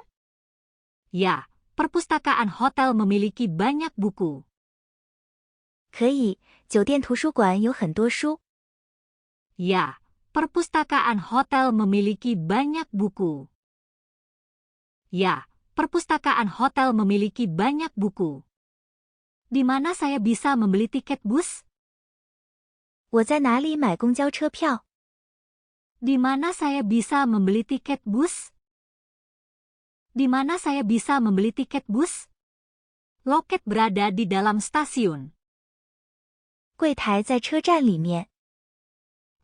Ya, perpustakaan hotel memiliki banyak buku. 可以，酒店图书馆有很多书。 Ya, perpustakaan hotel memiliki banyak buku. Ya, perpustakaan hotel memiliki banyak buku. Di mana saya bisa membeli tiket bus? 我在哪里买公交车票？ Di mana saya bisa membeli tiket bus? Di mana saya bisa membeli tiket bus? Loket berada di dalam stasiun. 柜台在车站里面。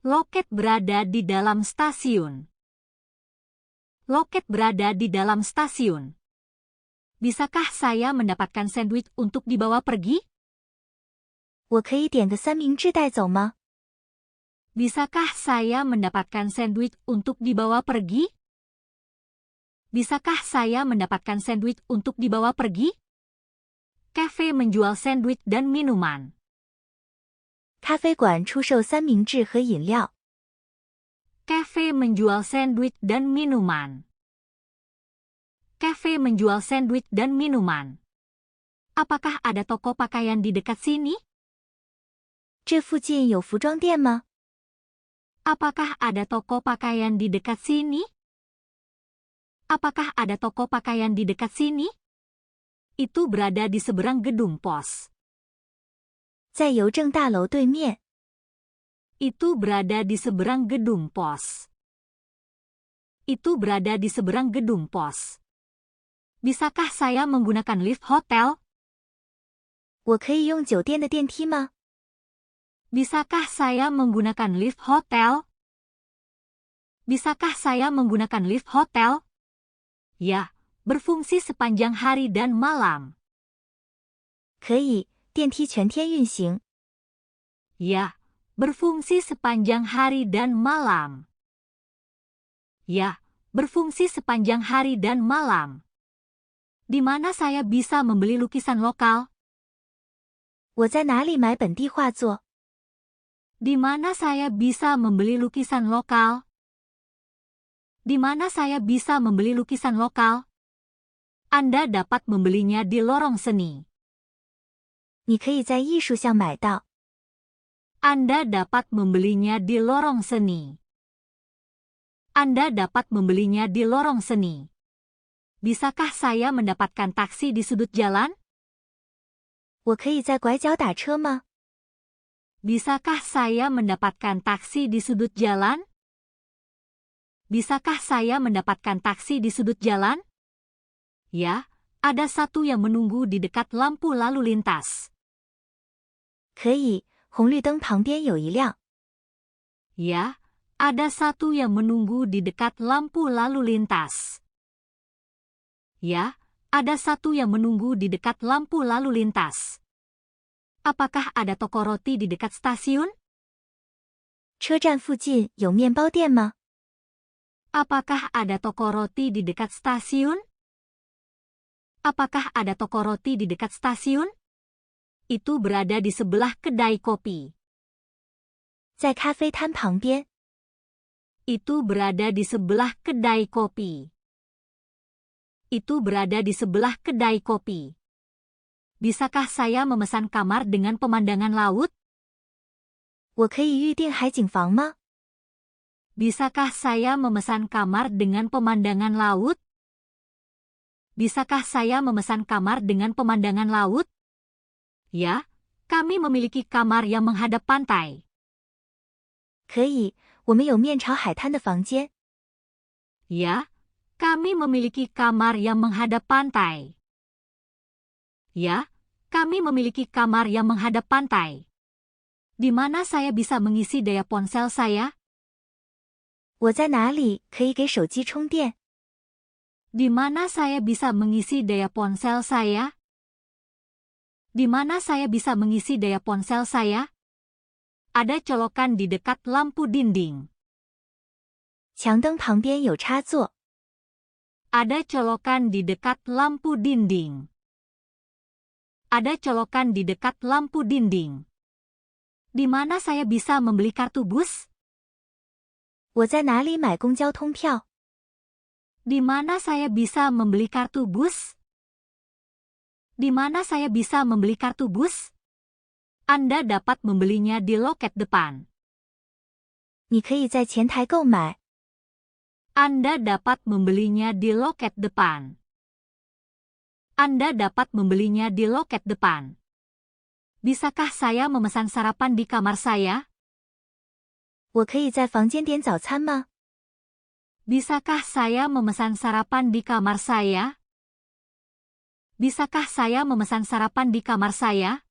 Loket berada di dalam stasiun. Loket berada di dalam stasiun. Bisakah saya mendapatkan sandwich untuk dibawa pergi? 我可以点个三明治带走吗？ Bisakah saya mendapatkan sandwich untuk dibawa pergi? Bisakah saya mendapatkan sandwich untuk dibawa pergi? Cafe menjual sandwich dan minuman. 咖啡馆出售三明治和饮料。 Cafe menjual sandwich dan minuman. Cafe menjual sandwich dan minuman. Apakah ada toko pakaian di dekat sini? 这附近有服装店吗？ Apakah ada toko pakaian di dekat sini? Apakah ada toko pakaian di dekat sini? Itu berada di seberang gedung pos. 在邮政大楼对面。 Itu berada di seberang gedung pos. Itu berada di seberang gedung pos. Bisakah saya menggunakan lift hotel? 我可以用酒店的电梯吗？ Bisakah saya menggunakan lift hotel? Bisakah saya menggunakan lift hotel? Ya, berfungsi sepanjang hari dan malam. 可以，电梯全天运行。 Ya, berfungsi sepanjang hari dan malam. Ya, berfungsi sepanjang hari dan malam. Di mana saya bisa membeli lukisan lokal? 我在哪里买本地画作？ Di mana saya bisa membeli lukisan lokal? Di mana saya bisa membeli lukisan lokal? Anda dapat membelinya di lorong seni. 你可以在艺术巷买到。 Anda dapat membelinya di lorong seni. Anda dapat membelinya di lorong seni. Bisakah saya mendapatkan taksi di sudut jalan? 我可以在拐角打车吗？ Bisakah saya mendapatkan taksi di sudut jalan? Bisakah saya mendapatkan taksi di sudut jalan? Ya, ada satu yang menunggu di dekat lampu lalu lintas. 可以，红绿灯旁边有一辆。 Ya, ada satu yang menunggu di dekat lampu lalu lintas. Ya, ada satu yang menunggu di dekat lampu lalu lintas. Apakah ada toko roti di dekat stasiun? 车站附近有面包店吗？ Apakah ada toko roti di dekat stasiun? Apakah ada toko roti di dekat stasiun? Itu berada di sebelah kedai kopi. 在咖啡摊旁边。 Itu berada di sebelah kedai kopi. Itu berada di sebelah kedai kopi. Bisakah saya memesan kamar dengan pemandangan laut? 我可以预订海景房吗？ Bisakah saya memesan kamar dengan pemandangan laut? Bisakah saya memesan kamar dengan pemandangan laut? Ya, kami memiliki kamar yang menghadap pantai. 可以，我们有面朝海滩的房间。 Ya, kami memiliki kamar yang menghadap pantai. Ya, kami memiliki kamar yang menghadap pantai. Di mana saya bisa mengisi daya ponsel saya? 我在哪里可以给手机充电？ Di mana saya bisa mengisi daya ponsel saya? Di mana saya bisa mengisi daya ponsel saya? Ada colokan di dekat lampu dinding. 墙灯旁边有插座。 Ada colokan di dekat lampu dinding. Ada colokan di dekat lampu dinding. Di mana saya bisa membeli kartu bus? 我在哪里买公交通票？ Di mana saya bisa membeli kartu bus? Di mana saya bisa membeli kartu bus? Anda dapat membelinya di loket depan. 你可以在前台购买。 Anda dapat membelinya di loket depan. Anda dapat membelinya di loket depan. Bisakah saya memesan sarapan di kamar saya? 我可以在房间点早餐吗？ Bisakah saya memesan sarapan di kamar saya? Bisakah saya memesan sarapan di kamar saya?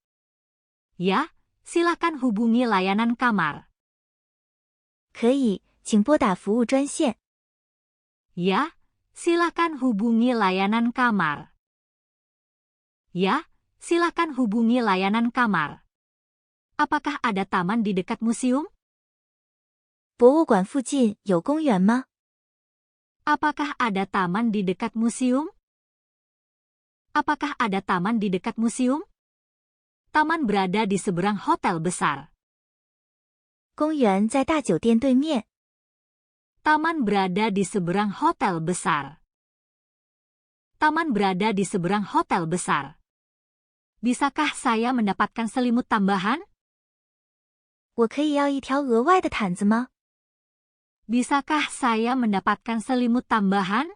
Ya, silakan hubungi layanan kamar. 可以，请拨打服务专线。 Ya, silakan hubungi layanan kamar. Ya, silakan hubungi layanan kamar. Apakah ada taman di dekat museum? 博物馆附近有公园吗？ Apakah ada taman di dekat museum? Apakah ada taman di dekat museum? Taman berada di seberang hotel besar. 公园在大酒店对面。 Taman berada di seberang hotel besar. Taman berada di seberang hotel besar. Bisakah saya mendapatkan selimut tambahan? 我可以要一条额外的毯子吗？ Bisakah saya mendapatkan selimut tambahan?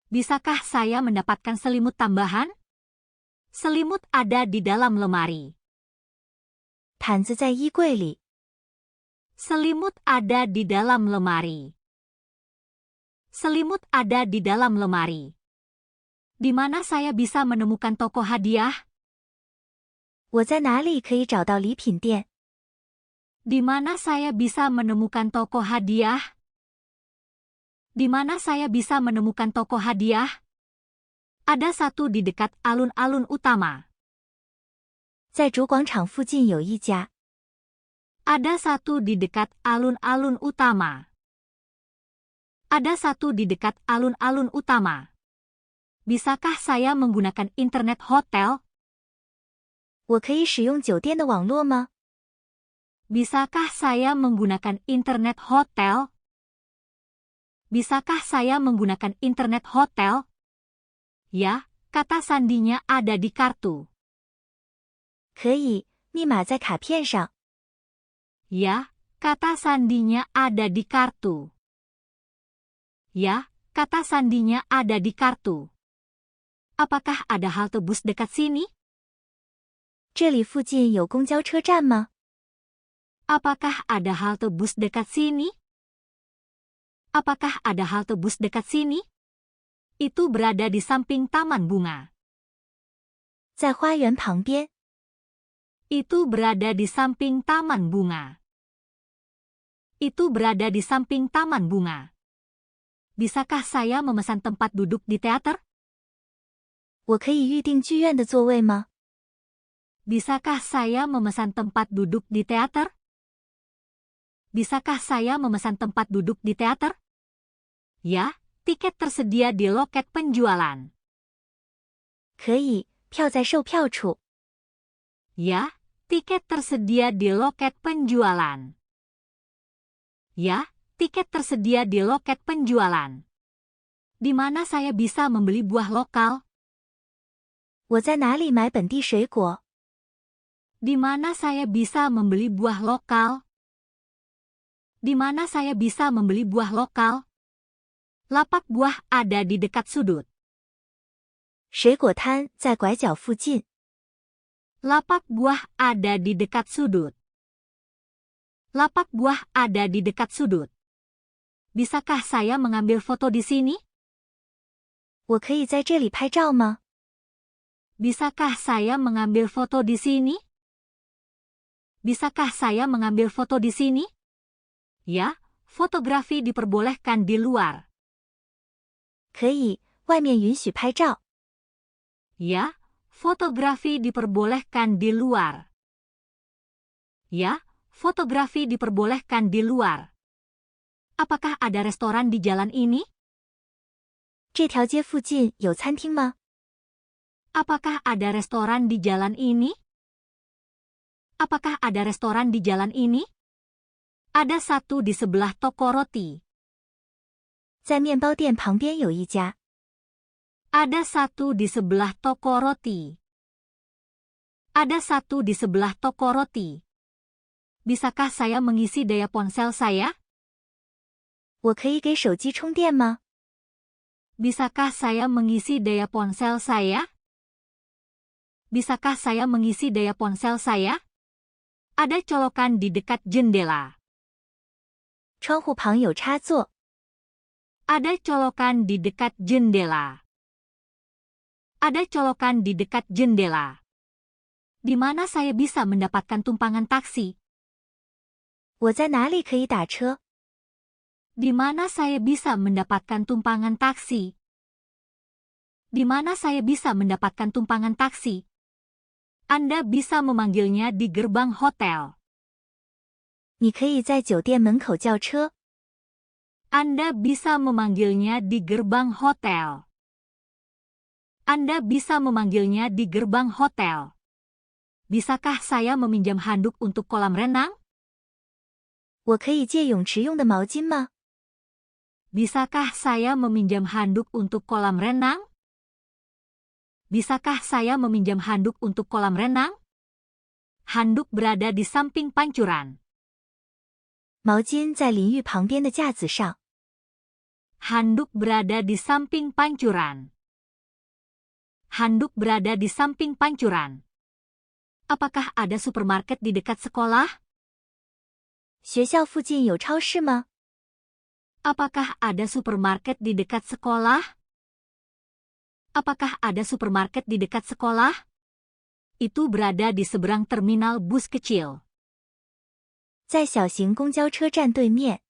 Bisakah saya mendapatkan selimut tambahan? Selimut ada di dalam lemari. 毯子在衣柜里。 Selimut ada di dalam lemari. Selimut ada di dalam lemari. Di mana saya bisa menemukan toko hadiah? 我在哪里可以找到礼品店？ Di mana saya bisa menemukan toko hadiah? Di mana saya bisa menemukan toko hadiah? Ada satu di dekat alun-alun utama. 在主广场附近有一家。 Ada satu di dekat alun-alun utama. Ada satu di dekat alun-alun utama. Bisakah saya menggunakan internet hotel? 我可以使用酒店的网络吗？ Bisakah saya menggunakan internet hotel? Bisakah saya menggunakan internet hotel? Ya, kata sandinya ada di kartu. 可以，密码在卡片上。 Ya, kata sandinya ada di kartu. Ya, kata sandinya ada di kartu. Apakah ada halte bus dekat sini? 这里附近有公交车站吗？ Apakah ada halte bus dekat sini? Apakah ada halte bus dekat sini? Itu berada di samping taman bunga. 在花园旁边。 Itu berada di samping taman bunga. Itu berada di samping taman bunga. Bisakah saya memesan tempat duduk di teater? 我可以预定剧院的座位吗？ Bisakah saya memesan tempat duduk di teater? Bisakah saya memesan tempat duduk di teater? Ya, tiket tersedia di loket penjualan. 可以，票在售票处。 Ya, tiket tersedia di loket penjualan. Ya, tiket tersedia di loket penjualan. Di mana saya bisa membeli buah lokal? 我在哪里买本地水果？ Di mana saya bisa membeli buah lokal? Di mana saya bisa membeli buah lokal? Lapak buah ada di dekat sudut. 水果摊在拐角附近。 Lapak buah ada di dekat sudut. Lapak buah ada di dekat sudut. Bisakah saya mengambil foto di sini? 我可以在这里拍照吗？ Bisakah saya mengambil foto di sini? Bisakah saya mengambil foto di sini? Ya, fotografi diperbolehkan di luar. 可以，外面允许拍照。 Ya, fotografi diperbolehkan di luar. Ya, fotografi diperbolehkan di luar. Apakah ada restoran di jalan ini? 这条街附近有餐厅吗？ Apakah ada restoran di jalan ini? Apakah ada restoran di jalan ini? Ada satu di sebelah toko roti. 在面包店旁边有一家。 Ada satu di sebelah toko roti. Ada satu di sebelah toko roti. Bisakah saya mengisi daya ponsel saya? 我可以给手机充电吗？ Bisakah saya mengisi daya ponsel saya? Bisakah saya mengisi daya ponsel saya? Ada colokan di dekat jendela. 窗户旁有插座。 Ada colokan di dekat jendela. Ada colokan di dekat jendela. Di mana saya bisa mendapatkan tumpangan taksi? 我在哪里可以打车？ Di mana saya bisa mendapatkan tumpangan taksi? Di mana saya bisa mendapatkan tumpangan taksi? Anda bisa memanggilnya di gerbang hotel. 你可以在酒店门口叫车。 Anda bisa memanggilnya di gerbang hotel. Anda bisa memanggilnya di gerbang hotel. Bisakah saya meminjam handuk untuk kolam renang? 我可以借泳池用的毛巾吗？ Bisakah saya meminjam handuk untuk kolam renang? Bisakah saya meminjam handuk untuk kolam renang? Handuk berada di samping pancuran. 毛巾在淋浴旁边的架子上。 Handuk berada di samping pancuran. Handuk berada di samping pancuran. Apakah ada supermarket di dekat sekolah? 学校附近有超市吗？ Apakah ada supermarket di dekat sekolah? Apakah ada supermarket di dekat sekolah? Itu berada di seberang terminal bus kecil. 在小型公交车站对面。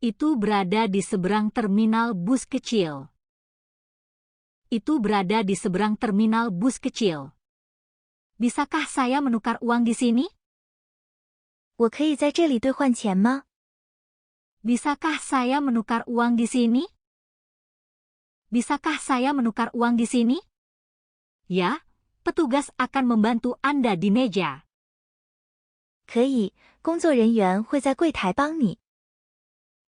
Itu berada di seberang terminal bus kecil. Itu berada di seberang terminal bus kecil. Bisakah saya menukar uang di sini? 我可以在这里兑换钱吗？ Bisakah saya menukar uang di sini? Bisakah saya menukar uang di sini? Ya, petugas akan membantu Anda di meja. 可以，工作人员会在柜台帮你。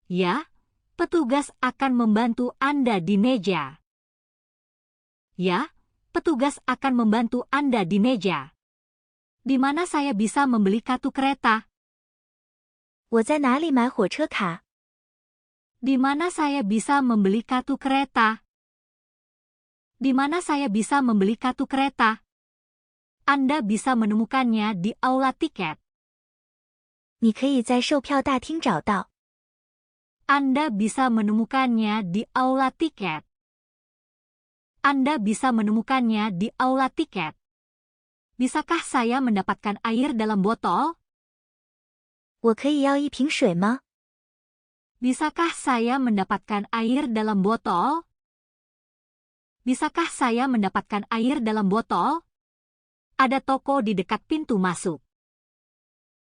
Ya, petugas akan membantu Anda di meja. Ya, petugas akan membantu Anda di meja. Di mana saya bisa membeli kartu kereta? 我在哪里买火车卡？ Di mana saya bisa membeli kartu kereta? Di mana saya bisa membeli kartu kereta? Anda bisa menemukannya di aula tiket. 你可以在售票大厅找到。 Anda bisa menemukannya di aula tiket. Anda bisa menemukannya di aula tiket. Bisakah saya mendapatkan air dalam botol? 我可以要一瓶水吗？ Bisakah saya mendapatkan air dalam botol? Bisakah saya mendapatkan air dalam botol? Ada toko di dekat pintu masuk.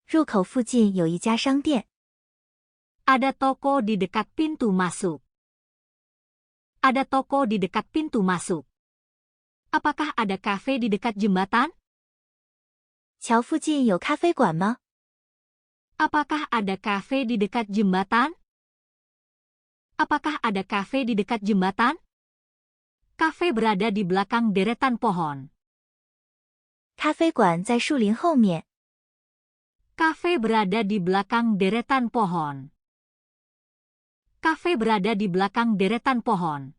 入口附近有一家商店。 Ada toko di dekat pintu masuk. Ada toko di dekat pintu masuk. Apakah ada kafe di dekat jembatan? 桥附近有咖啡馆吗？ Apakah ada kafe di dekat jembatan? Apakah ada kafe di dekat jembatan? Kafe berada di belakang deretan pohon. 咖啡馆在树林后面。 Kafe berada di belakang deretan pohon. Kafe berada di belakang deretan pohon.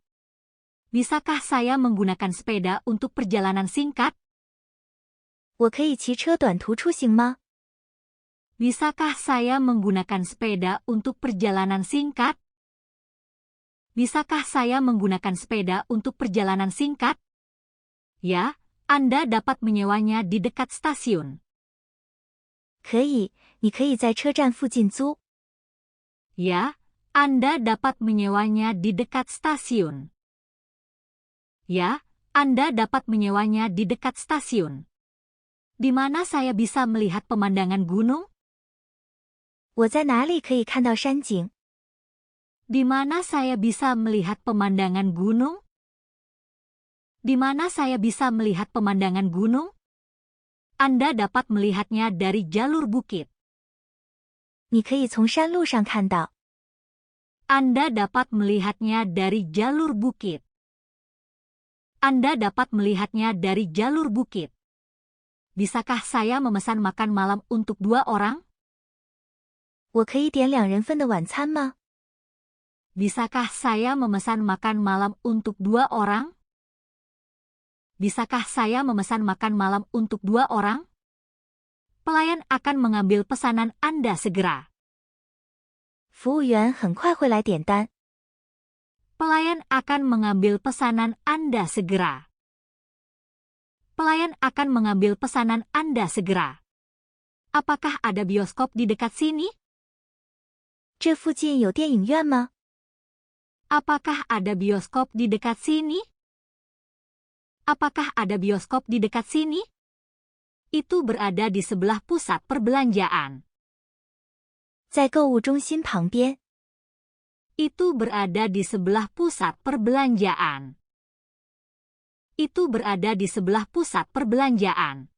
Bisakah saya menggunakan sepeda untuk perjalanan singkat? 我可以骑车短途出行吗？ Bisakah saya menggunakan sepeda untuk perjalanan singkat? Bisakah saya menggunakan sepeda untuk perjalanan singkat? Ya, Anda dapat menyewanya di dekat stasiun. 可以，你可以在车站附近租。 Ya, Anda dapat menyewanya di dekat stasiun. Ya, Anda dapat menyewanya di dekat stasiun. Di mana saya bisa melihat pemandangan gunung? 我在哪里可以看到山景？ Di mana saya bisa melihat pemandangan gunung? Di mana saya bisa melihat pemandangan gunung? Anda dapat melihatnya dari jalur bukit. 你可以从山路上看到。 Anda dapat melihatnya dari jalur bukit. Anda dapat melihatnya dari jalur bukit. Bisakah saya memesan makan malam untuk 2 orang? 我可以点2人份的晚餐吗？ Bisakah saya memesan makan malam untuk 2 orang? Bisakah saya memesan makan malam untuk 2 orang? Pelayan akan mengambil pesanan Anda segera. 服务员很快会来点单。 Pelayan akan mengambil pesanan Anda segera. Pelayan akan mengambil pesanan Anda segera. Apakah ada bioskop di dekat sini? 这附近有电影院吗？ Apakah ada bioskop di dekat sini? Apakah ada bioskop di dekat sini? Itu berada di sebelah pusat perbelanjaan. 在购物中心旁边。 Itu berada di sebelah pusat perbelanjaan. Itu berada di sebelah pusat perbelanjaan.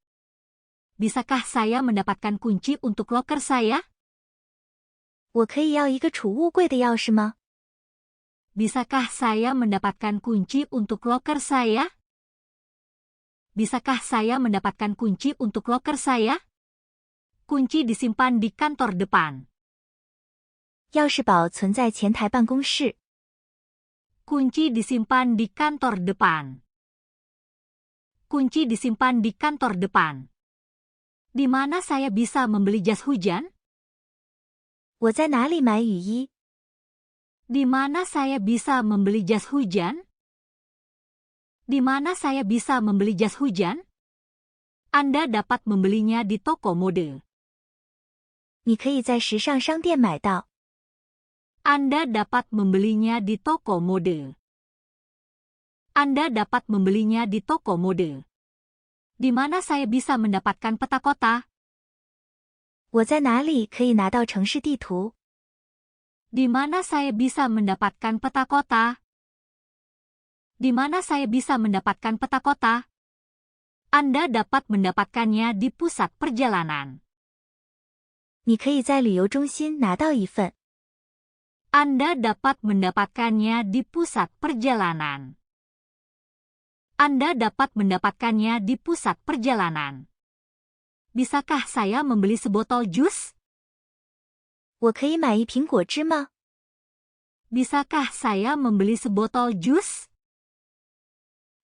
Bisakah saya mendapatkan kunci untuk loker saya? 我可以要一个储物柜的钥匙吗？ Bisakah saya mendapatkan kunci untuk loker saya? Bisakah saya mendapatkan kunci untuk loker saya? Kunci disimpan di kantor depan. 钥匙保存在前台办公室。 Kunci disimpan di kantor depan. Kunci disimpan di kantor depan. Di mana saya bisa membeli jas hujan? 我在哪里买雨衣？ Di mana saya bisa membeli jas hujan? Di mana saya bisa membeli jas hujan? Anda dapat membelinya di toko mode. 你可以在时尚商店买到。 Anda dapat membelinya di toko mode. Anda dapat membelinya di toko mode. Di mana saya bisa mendapatkan peta kota? 我在哪里可以拿到城市地图？ Di mana saya bisa mendapatkan peta kota? Di mana saya bisa mendapatkan peta kota? Anda dapat mendapatkannya di pusat perjalanan. 你可以在旅游中心拿到一份。 Anda dapat mendapatkannya di pusat perjalanan. Anda dapat mendapatkannya di pusat perjalanan. Bisakah saya membeli sebotol jus? 我可以买一瓶果汁吗？ Bisakah saya membeli sebotol jus?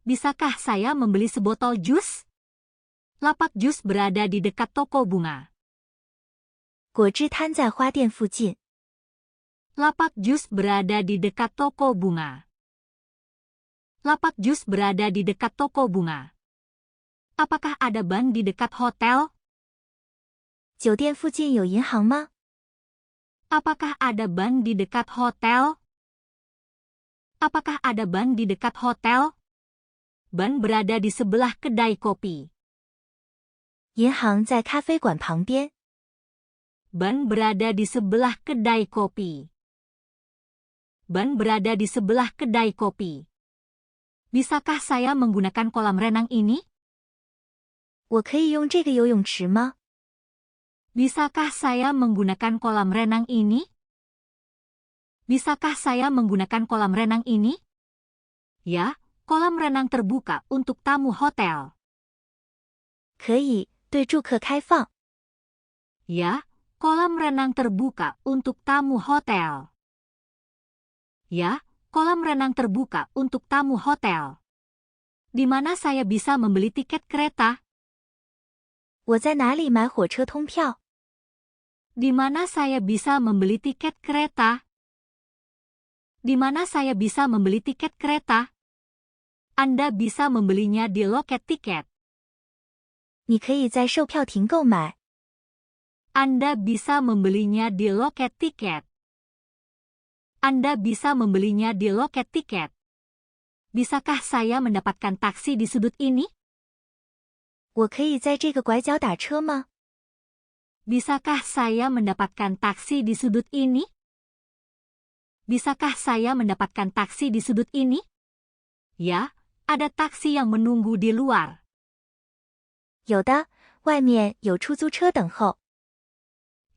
Bisakah saya membeli sebotol jus? Lapak jus berada di dekat toko bunga. 果汁摊在花店附近。 Lapak jus berada di dekat toko bunga. Lapak jus berada di dekat toko bunga. Apakah ada bank di dekat hotel? 酒店附近有银行吗？ Apakah ada bank di dekat hotel? Apakah ada bank di dekat hotel? Bank berada di sebelah kedai kopi. 银行在咖啡馆旁边。 Bank berada di sebelah kedai kopi. Bank berada di sebelah kedai kopi. Bisakah saya menggunakan kolam renang ini? 我可以用这个游泳池吗？ Bisakah saya menggunakan kolam renang ini? Bisakah saya menggunakan kolam renang ini? Ya, kolam renang terbuka untuk tamu hotel. 可以，对住客开放。 Ya, kolam renang terbuka untuk tamu hotel. Ya, kolam renang terbuka untuk tamu hotel. Di mana saya bisa membeli tiket kereta? 我在哪里买火车通票？ Di mana saya bisa membeli tiket kereta? Di mana saya bisa membeli tiket kereta? Anda bisa membelinya di loket tiket. 你可以在售票亭购买。 Anda bisa membelinya di loket tiket. Anda bisa membelinya di loket tiket. Bisakah saya mendapatkan taksi di sudut ini? 我可以在这个拐角打车吗？ Bisakah saya mendapatkan taksi di sudut ini? Bisakah saya mendapatkan taksi di sudut ini? Ya, ada taksi yang menunggu di luar. 有的，外面有出租车等候。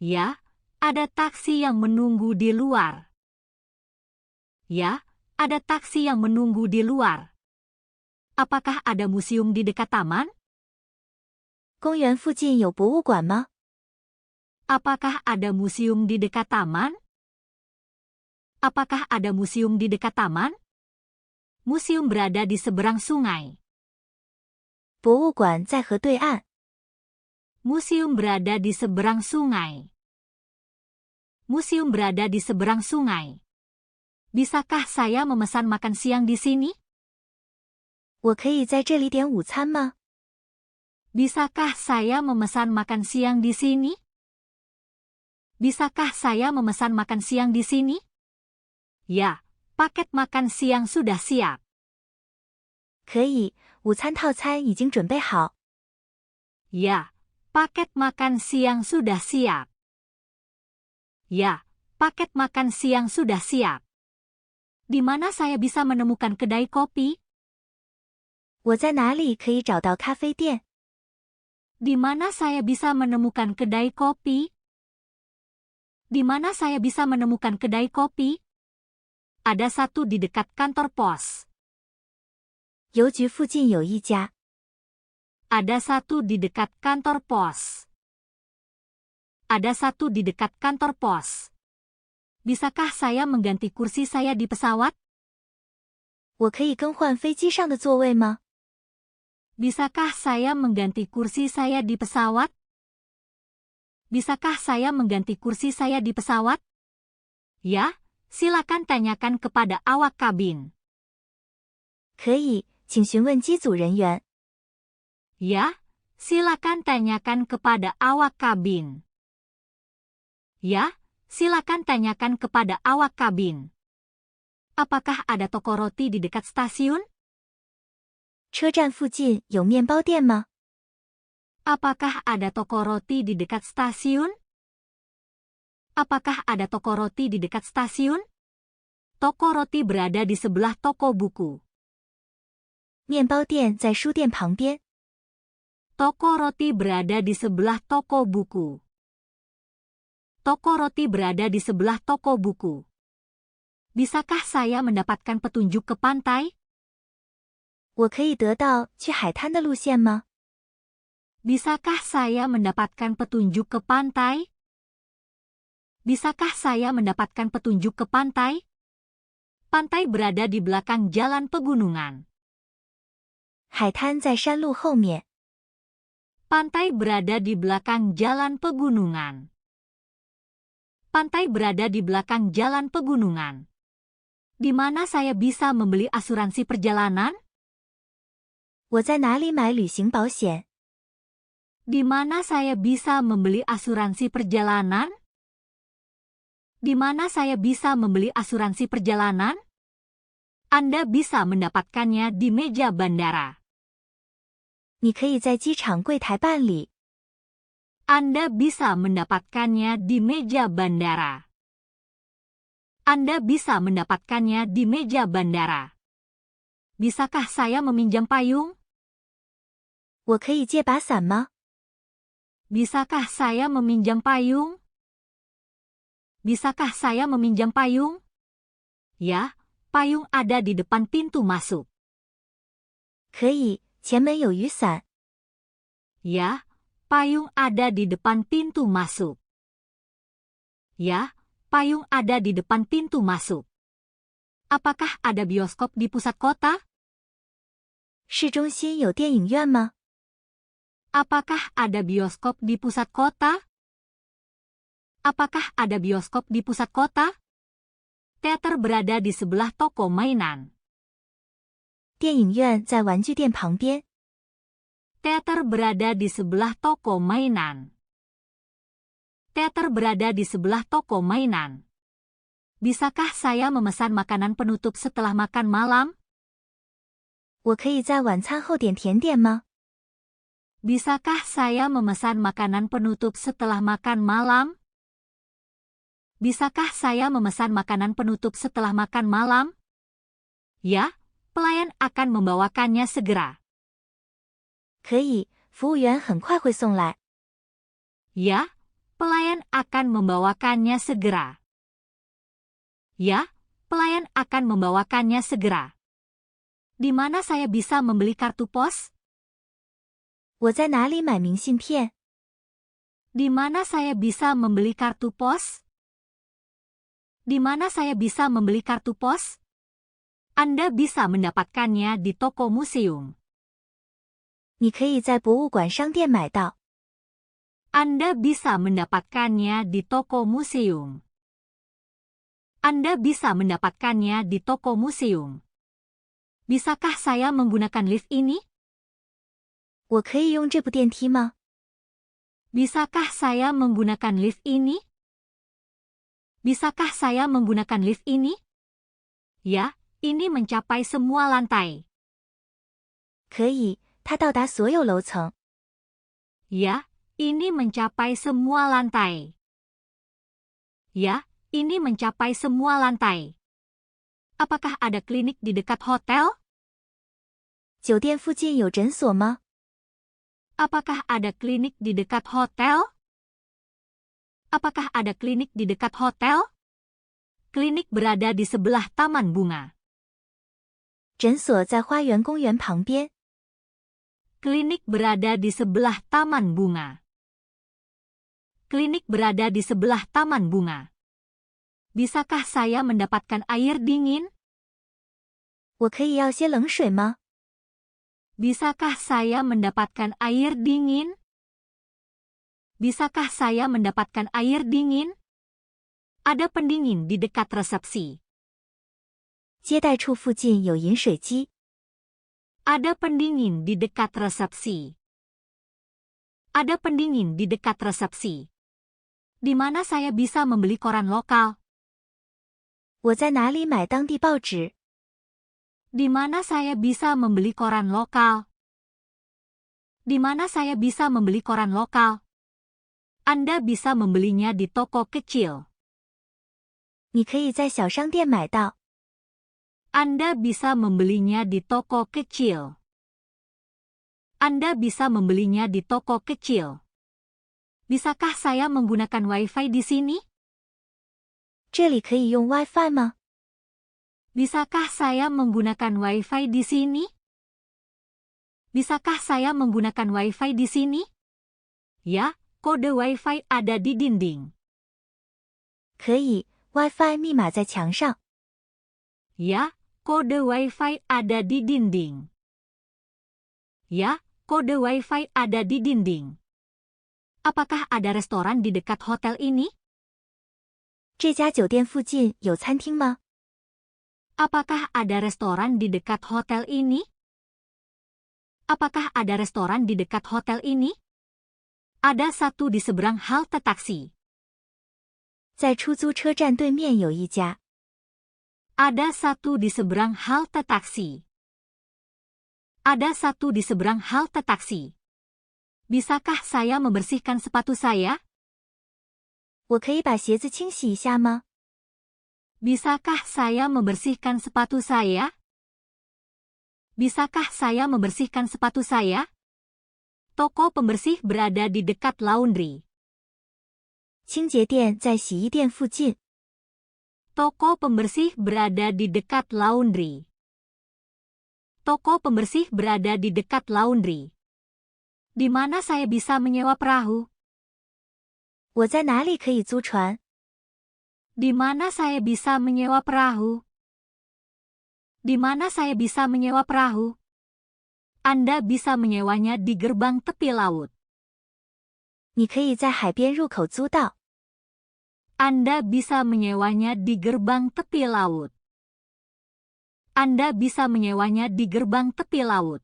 Ya, ada taksi yang menunggu di luar. Ya, ada taksi yang menunggu di luar. Apakah ada museum di dekat taman? 公园附近有博物馆吗？ Apakah ada museum di dekat taman? Apakah ada museum di dekat taman? Museum berada di seberang sungai. 博物馆在河对岸。 Museum berada di seberang sungai. Museum berada di seberang sungai. Bisakah saya memesan makan siang di sini? 我可以在这里点午餐吗？ Bisakah saya memesan makan siang di sini? Bisakah saya memesan makan siang di sini? Ya, paket makan siang sudah siap. 可以，午餐套餐已经准备好。 Ya, paket makan siang sudah siap. Ya, paket makan siang sudah siap. Di mana saya bisa menemukan kedai kopi? 我在哪里可以找到咖啡店？ Di mana saya bisa menemukan kedai kopi? Di mana saya bisa menemukan kedai kopi? Ada satu di dekat kantor pos. 邮局附近有一家。 Ada satu di dekat kantor pos. Ada satu di dekat kantor pos. Bisakah saya mengganti kursi saya di pesawat? 我可以更换飞机上的座位吗？ Bisakah saya mengganti kursi saya di pesawat? Bisakah saya mengganti kursi saya di pesawat? Ya, silakan tanyakan kepada awak kabin. 可以，请询问机组人员。 Ya, silakan tanyakan kepada awak kabin. Ya, silakan tanyakan kepada awak kabin. Apakah ada toko roti di dekat stasiun? 车站附近有面包店吗？ Apakah ada toko roti di dekat stasiun? Apakah ada toko roti di dekat stasiun? Toko roti berada di sebelah toko buku. 面包店在书店旁边。Toko roti berada di sebelah toko buku. Toko roti berada di sebelah toko buku. Bisakah saya mendapatkan petunjuk ke pantai? 我可以得到去海滩的路线吗？ Bisakah saya mendapatkan petunjuk ke pantai? Bisakah saya mendapatkan petunjuk ke pantai? Pantai berada di belakang jalan pegunungan. 海滩在山路后面。 Pantai berada di belakang jalan pegunungan. Pantai berada di belakang jalan pegunungan. Di mana saya bisa membeli asuransi perjalanan? 我在哪里买旅行保险？ Di mana saya bisa membeli asuransi perjalanan? Di mana saya bisa membeli asuransi perjalanan? Anda bisa mendapatkannya di meja bandara. 你可以在机场柜台办理。 Anda bisa mendapatkannya di meja bandara. Anda bisa mendapatkannya di meja bandara. Bisakah saya meminjam payung? 我可以借把伞吗？ Bisakah saya meminjam payung? Bisakah saya meminjam payung? Ya, payung ada di depan pintu masuk. 可以，前门有雨伞。 Ya, payung ada di depan pintu masuk. Ya, payung ada di depan pintu masuk. Apakah ada bioskop di pusat kota? 市中心有电影院吗？ Apakah ada bioskop di pusat kota? Apakah ada bioskop di pusat kota? Teater berada di sebelah toko mainan. 电影院在玩具店旁边。 Teater berada di sebelah toko mainan. Teater berada di sebelah toko mainan. Bisakah saya memesan makanan penutup setelah makan malam? 我可以在晚餐后点甜点吗？ Bisakah saya memesan makanan penutup setelah makan malam? Bisakah saya memesan makanan penutup setelah makan malam? Ya, pelayan akan membawakannya segera. 可以，服务员很快会送来。 Ya, pelayan akan membawakannya segera. Ya, pelayan akan membawakannya segera. Di mana saya bisa membeli kartu pos? 我在哪里买明信片？ Di mana saya bisa membeli kartu pos? Di mana saya bisa membeli kartu pos? Anda bisa mendapatkannya di toko museum. 你可以在博物馆商店买到。 Anda bisa mendapatkannya di toko museum. Anda bisa mendapatkannya di toko museum. Bisakah saya menggunakan lift ini? 我可以用这部电梯吗？ Bisakah saya menggunakan lift ini? Bisakah saya menggunakan lift ini? Ya, ini mencapai semua lantai. 可以，它到达所有楼层。 Ya, ini mencapai semua lantai. Ya, ini mencapai semua lantai. Apakah ada klinik di dekat hotel? 酒店附近有诊所吗？ Apakah ada klinik di dekat hotel? Apakah ada klinik di dekat hotel? Klinik berada di sebelah taman bunga. 诊所在花园公园旁边。 Klinik berada di sebelah taman bunga. Klinik berada di sebelah taman bunga. Bisakah saya mendapatkan air dingin? 我可以要些冷水吗？ Bisakah saya mendapatkan air dingin? Bisakah saya mendapatkan air dingin? Ada pendingin di dekat resepsi. 接待处附近有饮水机。 Ada pendingin di dekat resepsi. Ada pendingin di dekat resepsi. Di mana saya bisa membeli koran lokal? 我在哪里买当地报纸？ Di mana saya bisa membeli koran lokal? Di mana saya bisa membeli koran lokal? Anda bisa membelinya di toko kecil. 你可以在小商店买到。 Anda bisa membelinya di toko kecil. Anda bisa membelinya di toko kecil. Bisakah saya menggunakan Wi-Fi di sini? 这里可以用 WiFi 吗？ Bisakah saya menggunakan Wi-Fi di sini? Bisakah saya menggunakan Wi-Fi di sini? Ya, kode Wi-Fi ada di dinding. 可以 ，WiFi 密码在墙上。 Ya, kode Wi-Fi ada di dinding. Ya, kode Wi-Fi ada di dinding. Apakah ada restoran di dekat hotel ini? 这家酒店附近有餐厅吗？ Apakah ada restoran di dekat hotel ini? Apakah ada restoran di dekat hotel ini? Ada satu di seberang halte taksi. 在出租车站对面有一家。 Ada satu di seberang halte taksi. Ada satu di seberang halte taksi. Bisakah saya membersihkan sepatu saya? 我可以把鞋子清洗一下吗？ Bisakah saya membersihkan sepatu saya? Bisakah saya membersihkan sepatu saya? Toko pembersih berada di dekat laundry. 清洁店在洗衣店附近。 Toko pembersih berada di dekat laundry. Toko pembersih berada di dekat laundry. Di mana saya bisa menyewa perahu? 我在哪里可以租船？ Di mana saya bisa menyewa perahu? Di mana saya bisa menyewa perahu? Anda bisa menyewanya di gerbang tepi laut. 你可以在海边入口租到。 Anda bisa menyewanya di gerbang tepi laut. Anda bisa menyewanya di gerbang tepi laut.